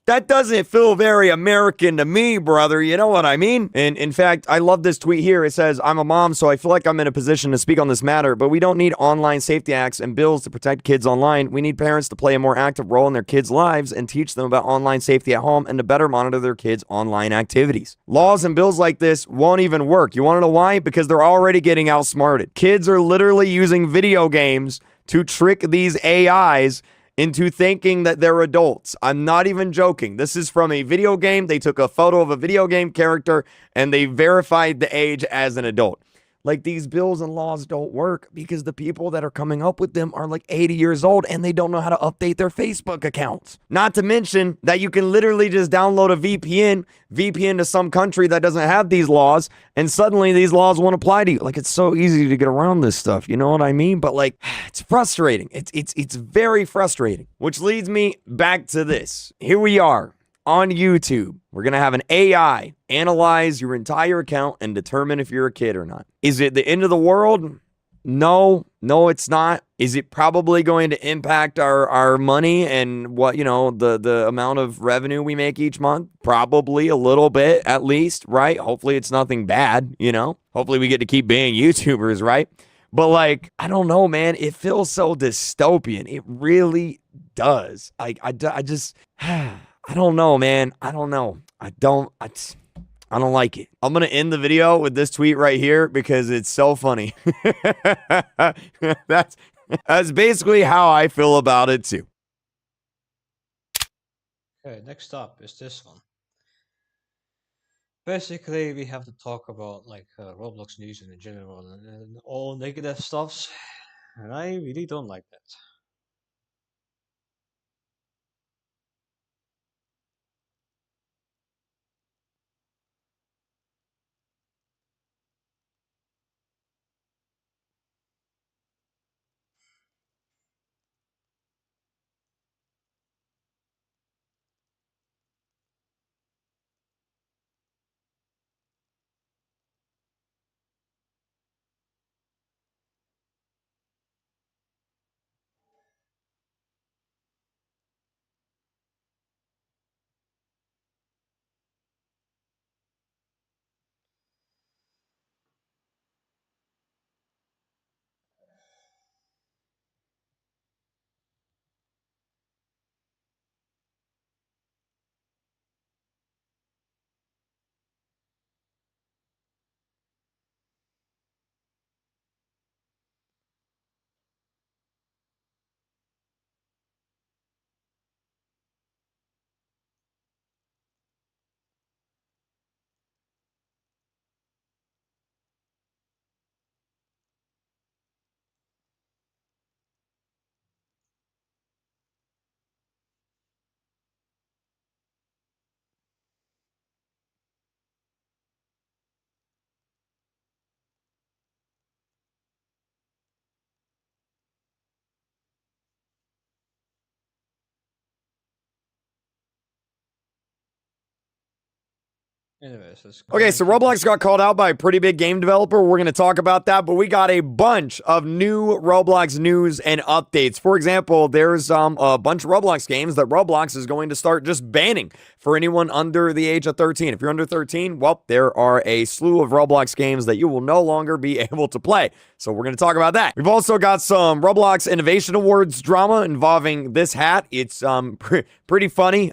That doesn't feel very American to me, brother. You know what I mean? And in fact, I love this tweet here. It says, I'm a mom, so I feel like I'm in a position to speak on this matter, but we don't need online safety acts and bills to protect kids online. We need parents to play a more active role in their kids' lives and teach them about online safety at home and to better monitor their kids' online activities. Laws and bills like this won't even work. You want to know why? Because they're already getting outsmarted. Kids are literally using video games to trick these AIs into thinking that they're adults. I'm not even joking. This is from a video game. They took a photo of a video game character and they verified the age as an adult. Like, these bills and laws don't work because the people that are coming up with them are like 80 years old and they don't know how to update their Facebook accounts. Not to mention that you can literally just download a VPN to some country that doesn't have these laws, and suddenly these laws won't apply to you. Like, it's so easy to get around this stuff. You know what I mean? But like, it's frustrating. It's very frustrating. Which leads me back to this. Here we are on YouTube. We're going to have an AI analyze your entire account and determine if you're a kid or not. Is it the end of the world? No, it's not. Is it probably going to impact our money and what, the amount of revenue we make each month? Probably a little bit, at least, right? Hopefully it's nothing bad, Hopefully we get to keep being YouTubers, right? But like, I don't know, man. It feels so dystopian. It really does. I just... I don't know, man. I don't know. I don't like it. I'm going to end the video with this tweet right here because it's so funny. That's basically how I feel about it too. Okay, next up is this one. Basically, we have to talk about like Roblox news in general and all negative stuffs, and I really don't like that. Anyways, it's Okay, so Roblox got called out by a pretty big game developer. We're going to talk about that, but we got a bunch of new Roblox news and updates. For example, there's a bunch of Roblox games that Roblox is going to start just banning for anyone under the age of 13. If you're under 13, well, there are a slew of Roblox games that you will no longer be able to play. So we're going to talk about that. We've also got some Roblox Innovation Awards drama involving this hat. It's pretty funny.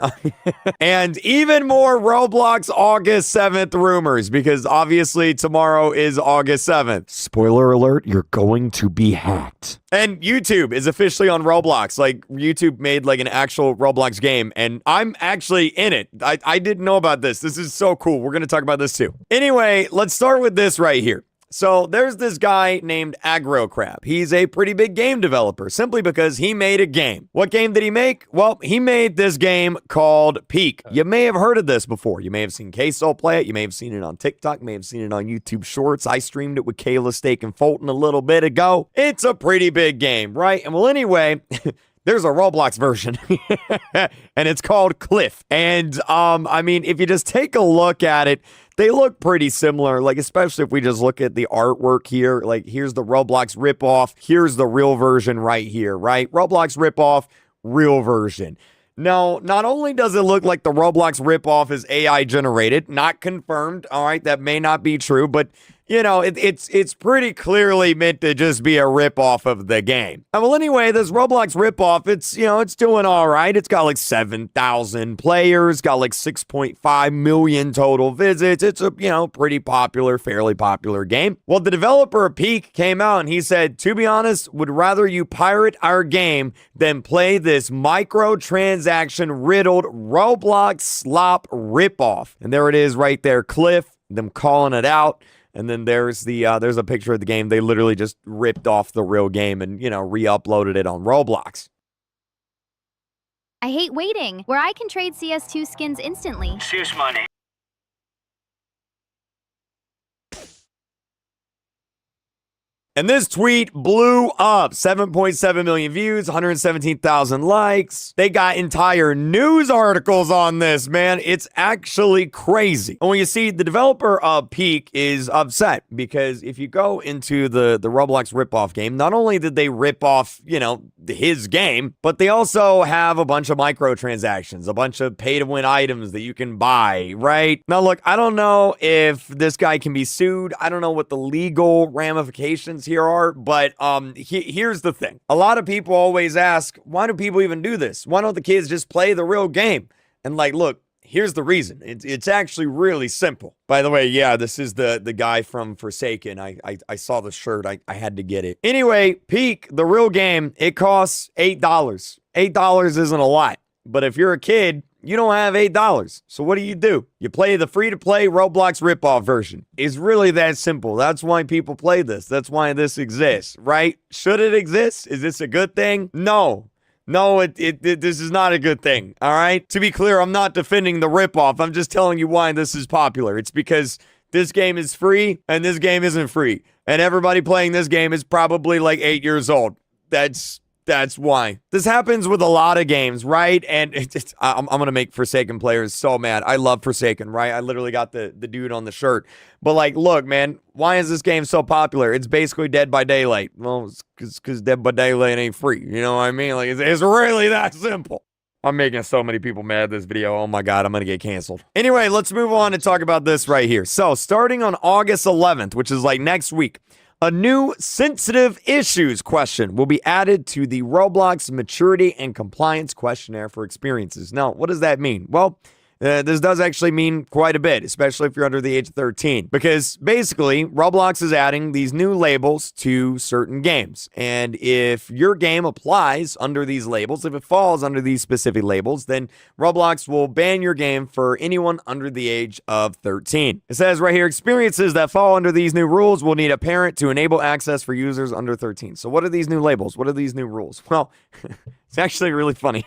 And even more Roblox August 7th rumors, because obviously tomorrow is August 7th. Spoiler alert, you're going to be hacked. And YouTube is officially on Roblox. Like, YouTube made like an actual Roblox game, and I'm actually in it. I didn't know about this. This is so cool. We're going to talk about this too. Anyway, let's start with this right here. So there's this guy named AgroCrab. He's a pretty big game developer simply because he made a game. What game did he make? Well, he made this game called Peak. You may have heard of this before. You may have seen K-Soul play it. You may have seen it on TikTok. You may have seen it on YouTube Shorts. I streamed it with Kayla Steak and Fulton a little bit ago. It's a pretty big game, right? And well, anyway... There's a Roblox version, and it's called Cliff. And, I mean, if you just take a look at it, they look pretty similar, like, especially if we just look at the artwork here. Like, here's the Roblox ripoff. Here's the real version right here, right? Roblox ripoff, real version. Now, not only does it look like the Roblox ripoff is AI generated, not confirmed, all right, that may not be true, but... You know, it's pretty clearly meant to just be a ripoff of the game. Well, anyway, this Roblox ripoff, it's doing all right. It's got like 7,000 players, got like 6.5 million total visits. It's a, pretty popular, fairly popular game. Well, the developer of Peak came out and he said, to be honest, would rather you pirate our game than play this microtransaction riddled Roblox slop ripoff. And there it is right there, Cliff, them calling it out. And then there's a picture of the game. They literally just ripped off the real game and, re-uploaded it on Roblox. I hate waiting, where I can trade CS2 skins instantly. Serious money. And this tweet blew up. 7.7 million views, 117,000 likes. They got entire news articles on this, man. It's actually crazy. And when you see the developer of Peak is upset because if you go into the Roblox ripoff game, not only did they rip off, his game, but they also have a bunch of microtransactions, a bunch of pay-to-win items that you can buy, right? Now, look, I don't know if this guy can be sued. I don't know what the legal ramifications here are, but here's the thing. A lot of people always ask, why do people even do this? Why don't the kids just play the real game? And like, look, here's the reason. It's actually really simple. By the way, yeah, this is the guy from Forsaken. I saw the shirt. I had to get it. Anyway, Peak, the real game, it costs $8. $8 isn't a lot. But if you're a kid, you don't have $8. So what do? You play the free-to-play Roblox ripoff version. It's really that simple. That's why people play this. That's why this exists, right? Should it exist? Is this a good thing? No. No, this is not a good thing, all right? To be clear, I'm not defending the ripoff. I'm just telling you why this is popular. It's because this game is free and this game isn't free. And everybody playing this game is probably like 8 years old. That's why. This happens with a lot of games, right? And I'm going to make Forsaken players so mad. I love Forsaken, right? I literally got the dude on the shirt. But like, look, man, why is this game so popular? It's basically Dead by Daylight. Well, it's because Dead by Daylight ain't free. You know what I mean? Like, it's really that simple. I'm making so many people mad this video. Oh my God, I'm going to get canceled. Anyway, let's move on and talk about this right here. So starting on August 11th, which is like next week, a new sensitive issues question will be added to the Roblox maturity and compliance questionnaire for experiences. Now, what does that mean? Well, this does actually mean quite a bit, especially if you're under the age of 13. Because basically, Roblox is adding these new labels to certain games. And if your game applies under these labels, if it falls under these specific labels, then Roblox will ban your game for anyone under the age of 13. It says right here, experiences that fall under these new rules will need a parent to enable access for users under 13. So what are these new labels? What are these new rules? Well, It's actually really funny.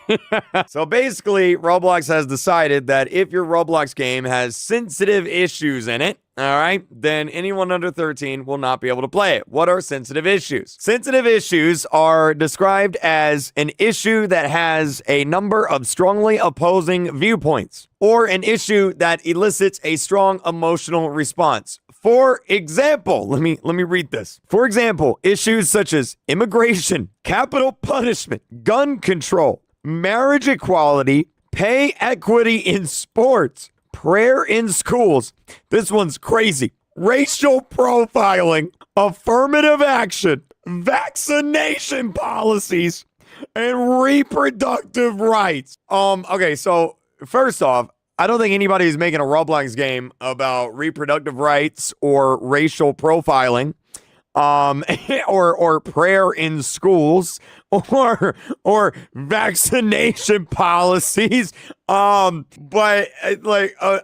So basically, Roblox has decided that if your Roblox game has sensitive issues in it, all right, then anyone under 13 will not be able to play it. What are sensitive issues? Sensitive issues are described as an issue that has a number of strongly opposing viewpoints, or an issue that elicits a strong emotional response. For example, let me read this. For example, issues such as immigration, capital punishment, gun control, marriage equality, pay equity in sports, prayer in schools. This one's crazy. Racial profiling, affirmative action, vaccination policies, and reproductive rights. Okay, so first off, I don't think anybody is making a Roblox game about reproductive rights or racial profiling, or prayer in schools, or vaccination policies. But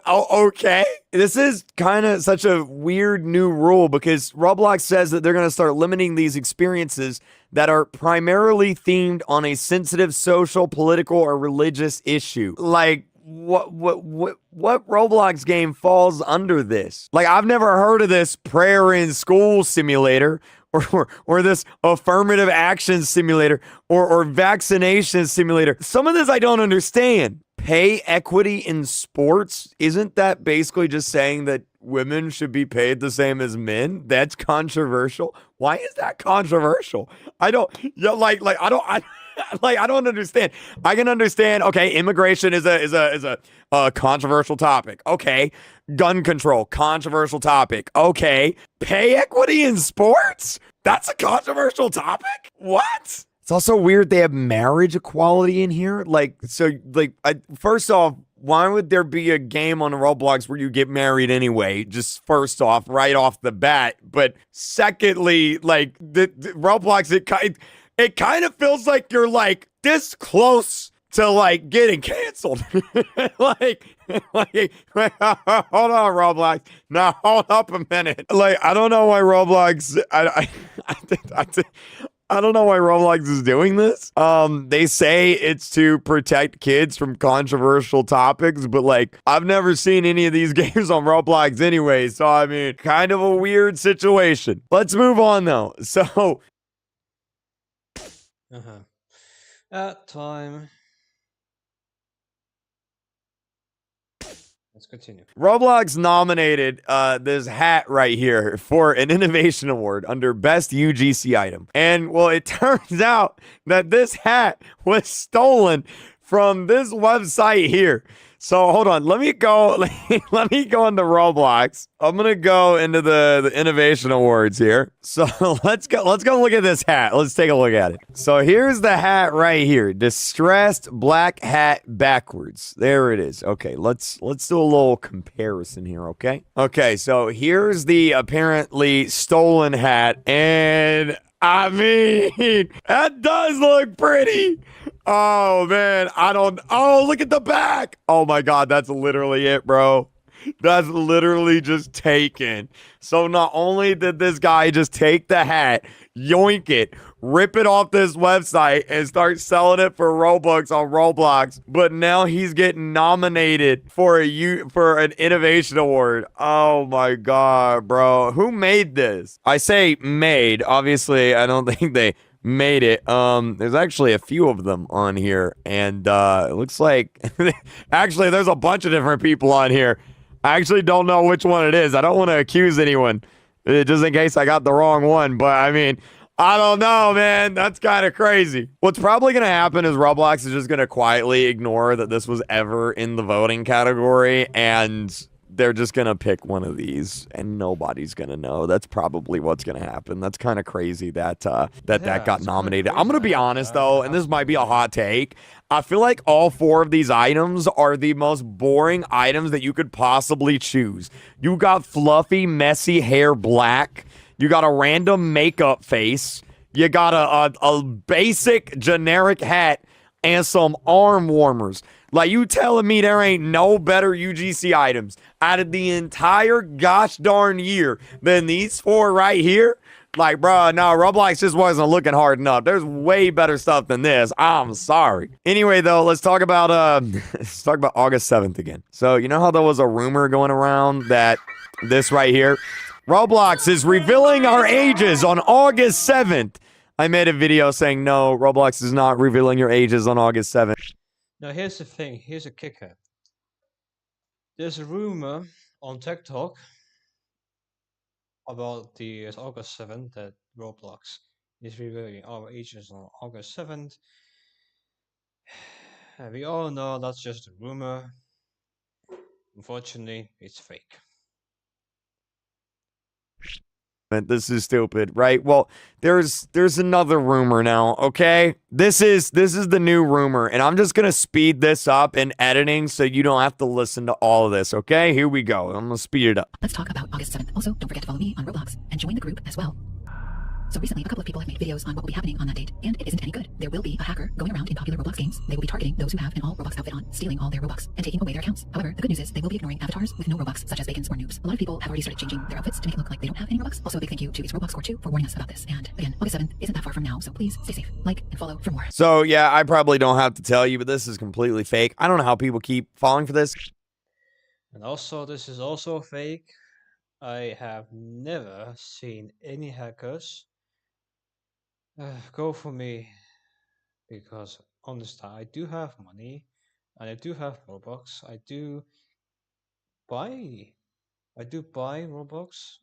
okay, this is kind of such a weird new rule because Roblox says that they're going to start limiting these experiences that are primarily themed on a sensitive social, political, or religious issue. Like, what Roblox game falls under this? Like, I've never heard of this prayer in school simulator, or this affirmative action simulator, or vaccination simulator. Some of this I don't understand. Pay equity in sports? Isn't that basically just saying that women should be paid the same as men? That's controversial. Why is that controversial? I don't understand. I can understand. Okay, immigration is a controversial topic. Okay, gun control, controversial topic. Okay, pay equity in sports? That's a controversial topic? What? It's also weird they have marriage equality in here. First off, why would there be a game on Roblox where you get married anyway? Just first off, right off the bat. But secondly, like the Roblox, it kind of feels like you're like this close to like getting canceled. like, hold on, Roblox. Now hold up a minute. Like, I don't know why Roblox. I don't know why Roblox is doing this. They say it's to protect kids from controversial topics, but like, I've never seen any of these games on Roblox anyway. So I mean, kind of a weird situation. Let's move on though. So. Time. Let's continue. Roblox nominated this hat right here for an innovation award under best UGC item. And well, it turns out that this hat was stolen from this website here. So hold on, let me go into Roblox. I'm gonna go into the innovation awards here. So let's go look at this hat. Let's take a look at it. So here's the hat right here. Distressed black hat backwards. There it is. Okay, let's do a little comparison here, okay? Okay, so here's the apparently stolen hat, and I mean, that does look pretty. Oh, man. Oh, look at the back. Oh, my God. That's literally it, bro. That's literally just taken. So not only did this guy just take the hat, yoink it, rip it off this website, and start selling it for Robux on Roblox, but now he's getting nominated for an innovation award. Oh my God, bro. Who made this? I say made. Obviously, I don't think they made it. There's actually a few of them on here, and it looks like actually there's a bunch of different people on here. I actually don't know which one it is. I don't want to accuse anyone, just in case I got the wrong one, but I mean, I don't know, man. That's kind of crazy. What's probably going to happen is Roblox is just going to quietly ignore that this was ever in the voting category, and they're just going to pick one of these, and nobody's going to know. That's probably what's going to happen. That's kind of crazy that got nominated. I'm going to be honest, though, and this might be a hot take. I feel like all four of these items are the most boring items that you could possibly choose. You got fluffy, messy hair black. You got a random makeup face. You got a basic generic hat and some arm warmers. Like, you telling me there ain't no better UGC items? out of the entire gosh darn year than these 4 right here. Like, bro, no, Roblox just wasn't looking hard enough. There's way better stuff than this. I'm sorry. Anyway, though, let's talk about August 7th again. So, you know how there was a rumor going around that this right here, Roblox is revealing our ages on August 7th. I made a video saying, no, Roblox is not revealing your ages on August 7th. Now here's the thing, here's a kicker. There's a rumor on TikTok about the August 7th that Roblox is revealing our ages on August 7th. And we all know that's just a rumor. Unfortunately, it's fake. This is stupid, right? Well, there's another rumor now, okay? This is the new rumor, and I'm just gonna speed this up in editing so you don't have to listen to all of this, okay? Here we go. I'm gonna speed it up. Let's talk about August 7th. Also, don't forget to follow me on Roblox and join the group as well. So recently, a couple of people have made videos on what will be happening on that date, and it isn't any good. There will be a hacker going around in popular Roblox games. They will be targeting those who have an all Roblox outfit on, stealing all their Robux, and taking away their accounts. However, the good news is they will be ignoring avatars with no Robux, such as bacons or noobs. A lot of people have already started changing their outfits to make it look like they don't have any Robux. Also, a big thank you to It's Roblox Core 2 for warning us about this. And again, August 7th isn't that far from now, so please stay safe, like, and follow for more. So, yeah, I probably don't have to tell you, but this is completely fake. I don't know how people keep falling for this. And also, this is also fake. I have never seen any hackers go for me, because honestly, I do have money and I do have Robux. I do buy Robux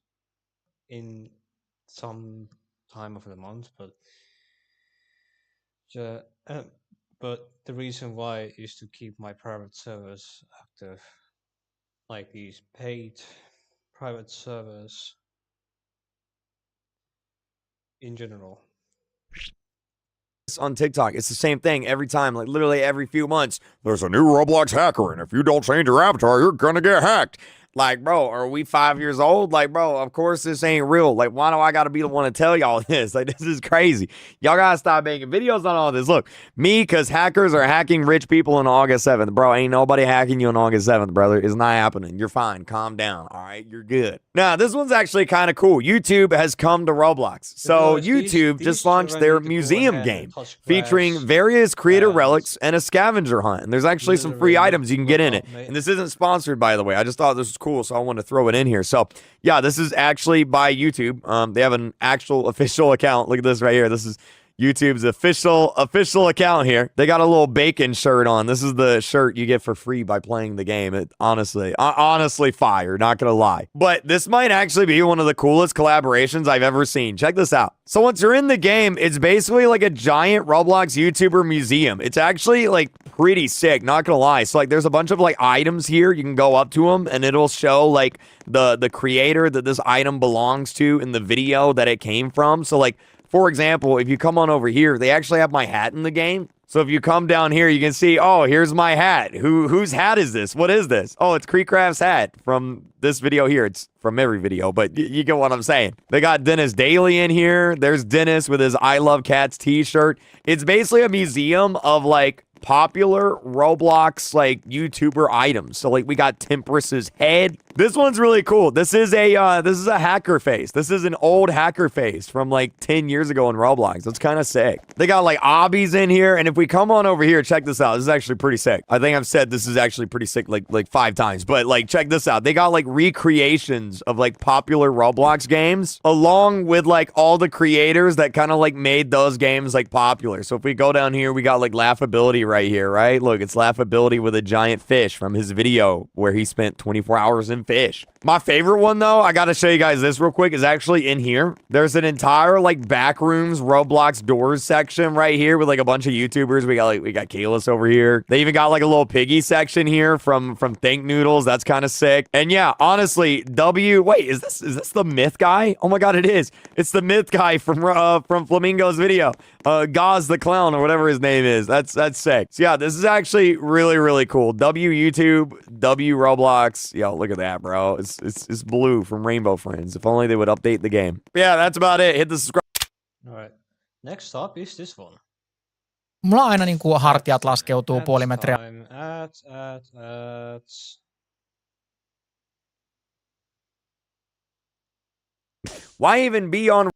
in some time of the month, but the reason why is to keep my private servers active, like these paid private servers in general. On TikTok, it's the same thing every time, like literally every few months. There's a new Roblox hacker, and if you don't change your avatar, you're gonna get hacked. Like, bro, are we 5 years old? Like, bro, of course this ain't real. Like, why do I gotta be the one to tell y'all this? Like, this is crazy. Y'all gotta stop making videos on all this. Look, me, because hackers are hacking rich people on August 7th. Bro, ain't nobody hacking you on August 7th, brother. It's not happening. You're fine. Calm down. All right, you're good. Now, this one's actually kind of cool. YouTube has come to Roblox. So, YouTube just launched their museum game featuring various creator relics and a scavenger hunt. And there's actually some free items you can get in it. And this isn't sponsored, by the way. I just thought this was cool, so I wanted to throw it in here. So, yeah, this is actually by YouTube. They have an actual official account. Look at this right here. This is YouTube's official account here. They got a little bacon shirt on. This is the shirt you get for free by playing the game. It honestly fire, not gonna lie. But this might actually be one of the coolest collaborations I've ever seen. Check this out. So once you're in the game, it's basically like a giant Roblox YouTuber museum. It's actually like pretty sick, not gonna lie. So like there's a bunch of like items here. You can go up to them and it'll show like the creator that this item belongs to in the video that it came from. So like, for example, if you come on over here, they actually have my hat in the game. So if you come down here, you can see, oh, here's my hat. Whose hat is this? What is this? Oh, it's Creecraft's hat from this video here. It's from every video, but you get what I'm saying. They got Dennis Daly in here. There's Dennis with his I Love Cats t-shirt. It's basically a museum of like popular Roblox like YouTuber items. So like we got Tempress's head. This one's really cool. This is a hacker face. This is an old hacker face from like 10 years ago in Roblox. That's kind of sick. They got like obbies in here, and if we come on over here, check this out. This is actually pretty sick. I think I've said this is actually pretty sick like 5 times, but like check this out. They got like recreations of like popular Roblox games along with like all the creators that kind of like made those games like popular. So if we go down here, we got like Laughability right here, right? Look, it's Laughability with a giant fish from his video where he spent 24 hours in fish. My favorite one, though, I gotta show you guys this real quick, is actually in here. There's an entire like backrooms Roblox doors section right here with like a bunch of YouTubers. We got Kalis over here. They even got like a little piggy section here from Think Noodles. That's kind of sick. And yeah, honestly, wait, is this the myth guy? Oh my god, it is. It's the myth guy from Flamingo's video. Gaz the Clown or whatever his name is. That's sick. So yeah, this is actually really, really cool. W YouTube, W Roblox. Yo, look at that, bro. It's blue from Rainbow Friends. If only they would update the game. But yeah, that's about it. Hit the subscribe. Alright. Next up is this one. Mulla aina niinku hartiat laskeutuu puoli metriä. Ads. Why even be on?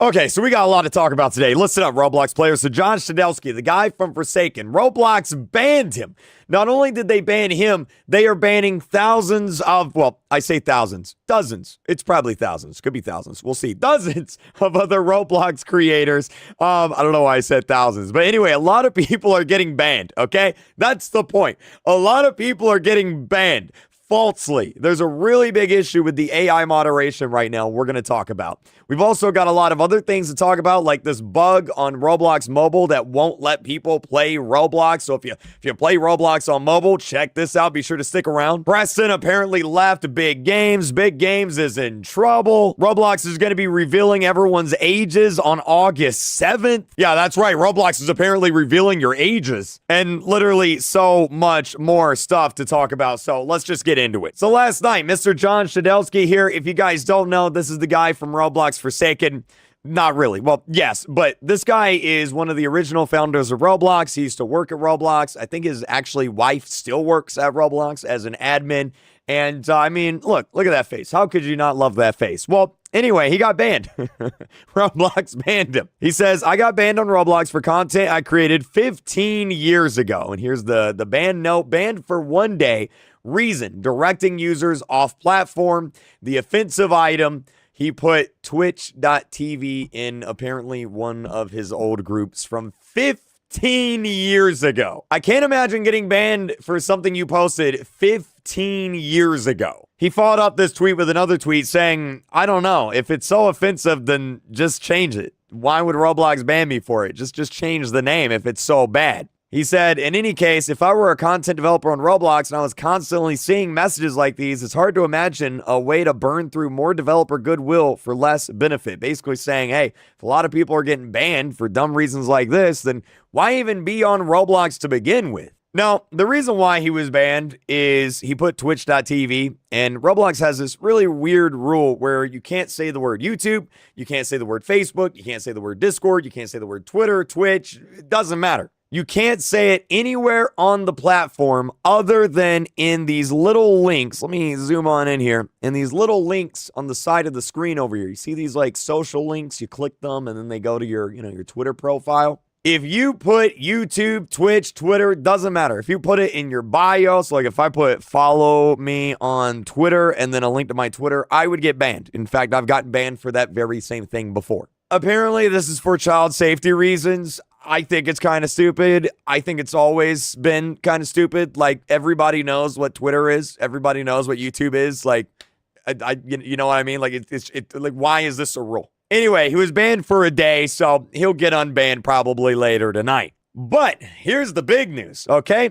Okay, so we got a lot to talk about today. Listen up, Roblox players. So John Stadelsky, the guy from Forsaken, Roblox banned him. Not only did they ban him, they are banning thousands of, well, I say thousands, dozens. It's probably thousands. Could be thousands. We'll see. Dozens of other Roblox creators. I don't know why I said thousands. But anyway, a lot of people are getting banned, okay? That's the point. A lot of people are getting banned. Falsely. There's a really big issue with the AI moderation right now we're going to talk about. We've also got a lot of other things to talk about, like this bug on Roblox mobile that won't let people play Roblox. So if you play Roblox on mobile, check this out. Be sure to stick around. Preston apparently left Big Games. Big Games is in trouble. Roblox is going to be revealing everyone's ages on August 7th. Yeah, that's right. Roblox is apparently revealing your ages. And literally so much more stuff to talk about. So let's just get into it. So last night, Mr. John Stadelsky here. If you guys don't know, this is the guy from Roblox Forsaken. Not really. Well, yes, but this guy is one of the original founders of Roblox. He used to work at Roblox. I think his actually wife still works at Roblox as an admin. And I mean, look at that face. How could you not love that face? Well, anyway, he got banned. Roblox banned him. He says, I got banned on Roblox for content I created 15 years ago. And here's the ban note: banned for 1 day. Reason: directing users off platform. The offensive item: he put twitch.tv in apparently one of his old groups from 15 years ago. I can't imagine getting banned for something you posted 15 years ago. He followed up this tweet with another tweet saying, I don't know, if it's so offensive, then just change it. Why would Roblox ban me for it? Just change the name if it's so bad. He said, in any case, if I were a content developer on Roblox and I was constantly seeing messages like these, it's hard to imagine a way to burn through more developer goodwill for less benefit. Basically saying, hey, if a lot of people are getting banned for dumb reasons like this, then why even be on Roblox to begin with? Now, the reason why he was banned is he put twitch.tv, and Roblox has this really weird rule where you can't say the word YouTube, you can't say the word Facebook, you can't say the word Discord, you can't say the word Twitter, Twitch, it doesn't matter. You can't say it anywhere on the platform other than in these little links. Let me zoom on in here. In these little links on the side of the screen over here. You see these like social links? You click them and then they go to your, your Twitter profile. If you put YouTube, Twitch, Twitter, doesn't matter. If you put it in your bio, so like if I put follow me on Twitter and then a link to my Twitter, I would get banned. In fact, I've gotten banned for that very same thing before. Apparently, this is for child safety reasons. I think it's kind of stupid. I think it's always been kind of stupid. Like, everybody knows what Twitter is. Everybody knows what YouTube is. Like, you know what I mean? Like, like, why is this a rule? Anyway, he was banned for a day, so he'll get unbanned probably later tonight. But here's the big news, okay?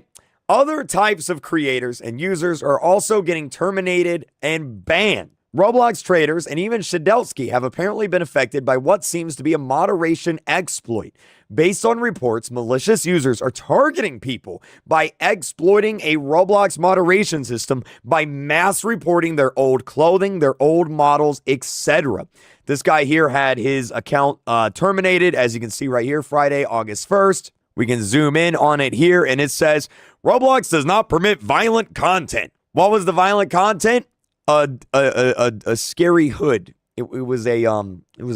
Other types of creators and users are also getting terminated and banned. Roblox traders and even Stadelsky have apparently been affected by what seems to be a moderation exploit. Based on reports, malicious users are targeting people by exploiting a Roblox moderation system by mass reporting their old clothing, their old models, etc. This guy here had his account terminated, as you can see right here, Friday, August 1st. We can zoom in on it here, and it says, Roblox does not permit violent content. What was the violent content? A scary hood. It was a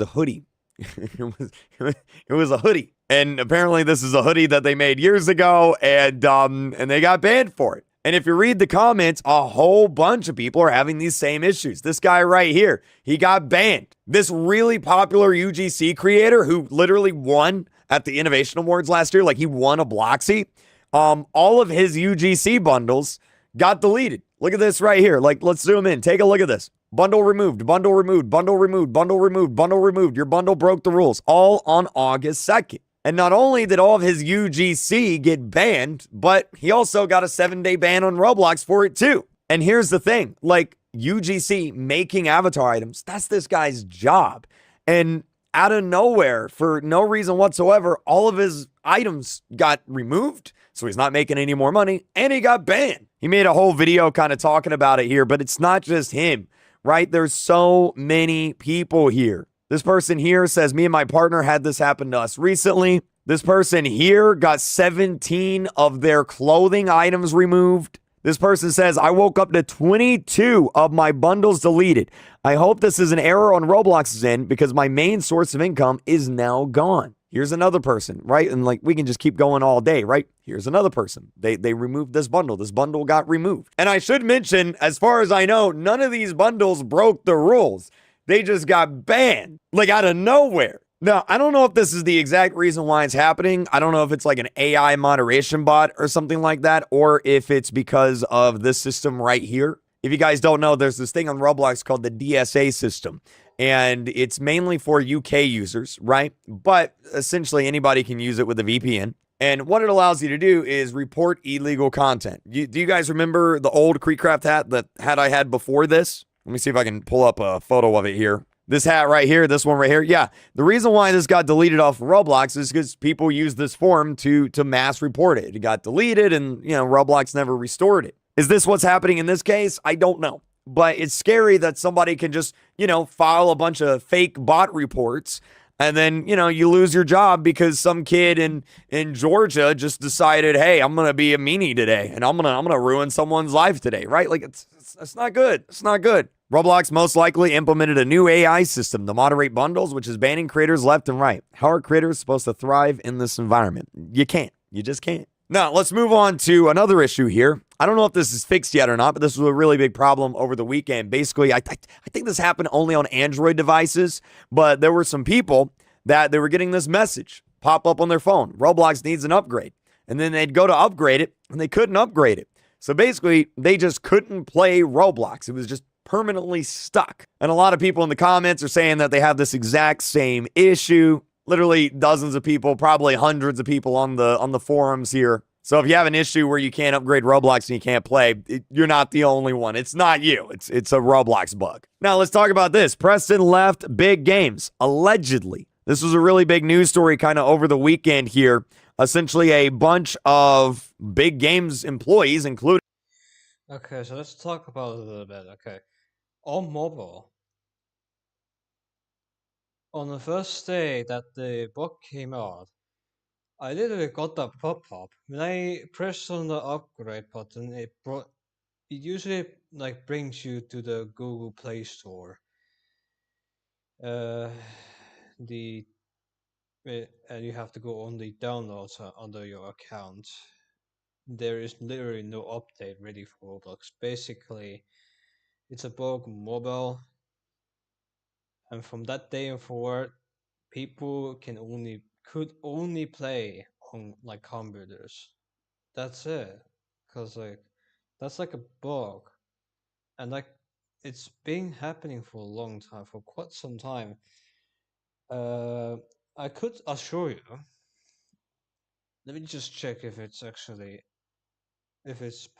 hoodie. it was a hoodie. And apparently this is a hoodie that they made years ago, and they got banned for it. And if you read the comments, a whole bunch of people are having these same issues. This guy right here, he got banned. This really popular UGC creator who literally won at the Innovation Awards last year, like he won a Bloxy, all of his UGC bundles got deleted. Look at this right here. Like, let's zoom in. Take a look at this. Bundle removed, bundle removed, bundle removed, bundle removed, bundle removed. Your bundle broke the rules, all on August 2nd. And not only did all of his UGC get banned, but he also got a 7-day ban on Roblox for it too. And here's the thing, like UGC making avatar items, that's this guy's job. And out of nowhere, for no reason whatsoever, all of his items got removed. So he's not making any more money and he got banned. He made a whole video kind of talking about it here, but it's not just him, right? There's so many people here. This person here says, me and my partner had this happen to us recently. This person here got 17 of their clothing items removed. This person says, I woke up to 22 of my bundles deleted. I hope this is an error on Roblox's end because my main source of income is now gone. Here's another person, right? And like we can just keep going all day, right? Here's another person. They removed this bundle. This bundle got removed. And I should mention, as far as I know, none of these bundles broke the rules. They just got banned, like out of nowhere. Now, I don't know if this is the exact reason why it's happening. I don't know if it's like an AI moderation bot or something like that, or if it's because of this system right here. If you guys don't know, there's this thing on Roblox called the DSA system, and it's mainly for UK users, right? But essentially anybody can use it with a VPN. And what it allows you to do is report illegal content. Do you guys remember the old Creekcraft hat, the hat I had before this? Let me see if I can pull up a photo of it here. This hat right here, this one right here. Yeah, the reason why this got deleted off of Roblox is because people used this form to mass report it. It got deleted and, Roblox never restored it. Is this what's happening in this case? I don't know. But it's scary that somebody can just, file a bunch of fake bot reports and then, you lose your job because some kid in Georgia just decided, hey, I'm going to be a meanie today and I'm going to ruin someone's life today, right? Like it's not good. It's not good. Roblox most likely implemented a new AI system to moderate bundles, which is banning creators left and right. How are creators supposed to thrive in this environment? You can't. You just can't. Now, let's move on to another issue here. I don't know if this is fixed yet or not, but this was a really big problem over the weekend. Basically, I think this happened only on Android devices, but there were some people that they were getting this message pop up on their phone. Roblox needs an upgrade. And then they'd go to upgrade it, and they couldn't upgrade it. So basically, they just couldn't play Roblox. It was just permanently stuck. And a lot of people in the comments are saying that they have this exact same issue. Literally dozens of people, probably hundreds of people on the forums here. So if you have an issue where you can't upgrade Roblox and you can't play, you're not the only one. It's not you. It's a Roblox bug. Now let's talk about this. Preston left Big Games, allegedly. This was a really big news story kind of over the weekend here. Essentially a bunch of Big Games employees, including... Okay, so let's talk about it a little bit. Okay. On mobile, on the first day that the book came out, I literally got that pop-up. When I pressed on the upgrade button, it usually like brings you to the Google Play Store. And you have to go on the downloads under your account. There is literally no update ready for Roblox. Basically, it's a bug mobile, and from that day and forward, people could only play on like computers. That's it, cause like that's like a bug, and like it's been happening for a long time, for quite some time. I could assure you. Let me just check if it's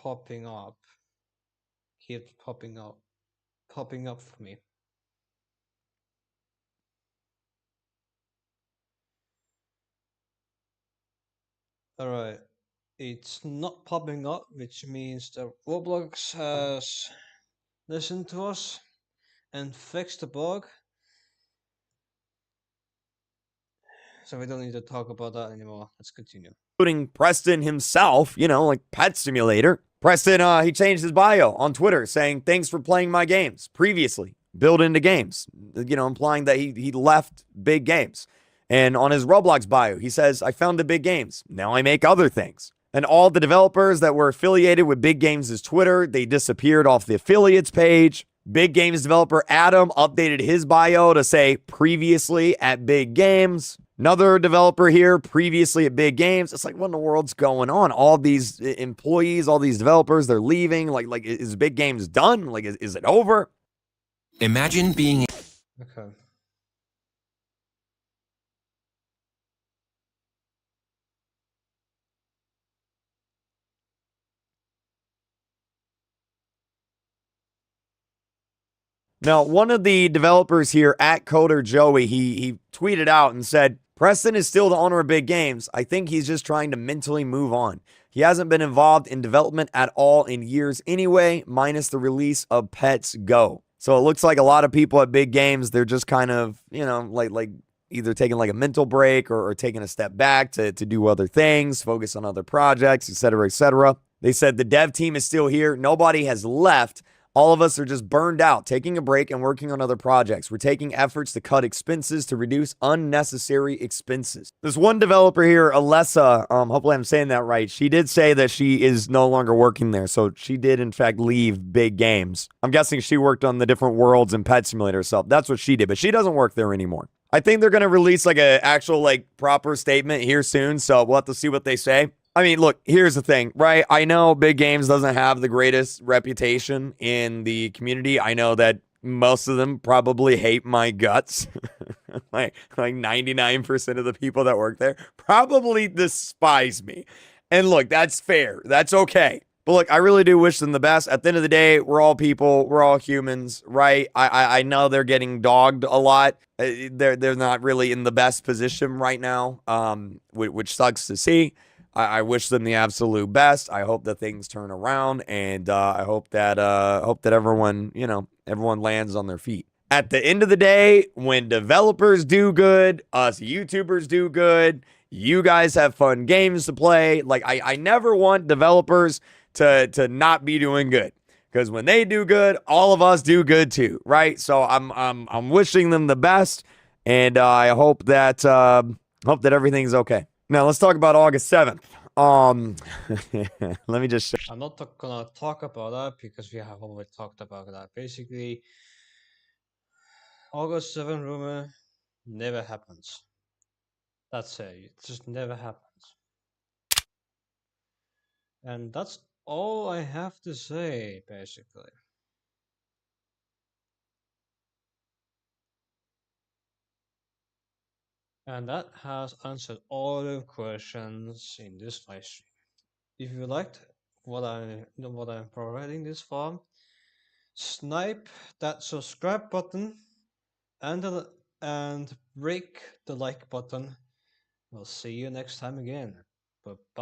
popping up. Keeps popping up for me. Alright, it's not popping up, which means that Roblox has listened to us and fixed the bug. So we don't need to talk about that anymore. Let's continue. Including Preston himself, like Pet Simulator. Preston, he changed his bio on Twitter saying, thanks for playing my games previously, built into games, implying that he left Big Games. And on his Roblox bio, he says, I found the Big Games. Now I make other things. And all the developers that were affiliated with Big Games' Twitter, they disappeared off the affiliates page. Big Games developer Adam updated his bio to say previously at Big Games. Another developer here, previously at Big Games. It's like, what in the world's going on? All these employees, all these developers, they're leaving. Like is Big Games done? Like, is it over? Imagine being... Okay. Now, one of the developers here at Coder Joey, he tweeted out and said, Preston is still the owner of Big Games. I think he's just trying to mentally move on. He hasn't been involved in development at all in years anyway, minus the release of Pets Go. So it looks like a lot of people at Big Games, they're just kind of, like either taking like a mental break or taking a step back to do other things, focus on other projects, etc., etc. They said the dev team is still here. Nobody has left. All of us are just burned out, taking a break and working on other projects. We're taking efforts to cut expenses to reduce unnecessary expenses. There's one developer here, Alessa. Hopefully I'm saying that right. She did say that she is no longer working there. So she did, in fact, leave big games. I'm guessing she worked on the different worlds and Pet Simulator herself. That's what she did, but she doesn't work there anymore. I think they're going to release like an actual like proper statement here soon. So we'll have to see what they say. I mean, look, here's the thing, right? I know Big Games doesn't have the greatest reputation in the community. I know that most of them probably hate my guts. like 99% of the people that work there probably despise me. And look, that's fair. That's okay. But look, I really do wish them the best. At the end of the day, we're all people. We're all humans, right? I know they're getting dogged a lot. They're not really in the best position right now, which sucks to see. I wish them the absolute best. I hope that things turn around, and I hope that everyone, everyone lands on their feet. At the end of the day, when developers do good, us YouTubers do good, you guys have fun games to play. Like I never want developers to not be doing good, because when they do good, all of us do good too, right? So I'm wishing them the best, and I hope that everything's okay. Now, let's talk about August 7th. Let me just show. I'm not gonna talk about that because we have already talked about that. Basically, August 7th rumor never happens. That's it. It just never happens. And that's all I have to say, basically. And that has answered all the questions in this live stream. If you liked what I'm providing this for, snipe that subscribe button and break the like button. We'll see you next time again. Bye bye.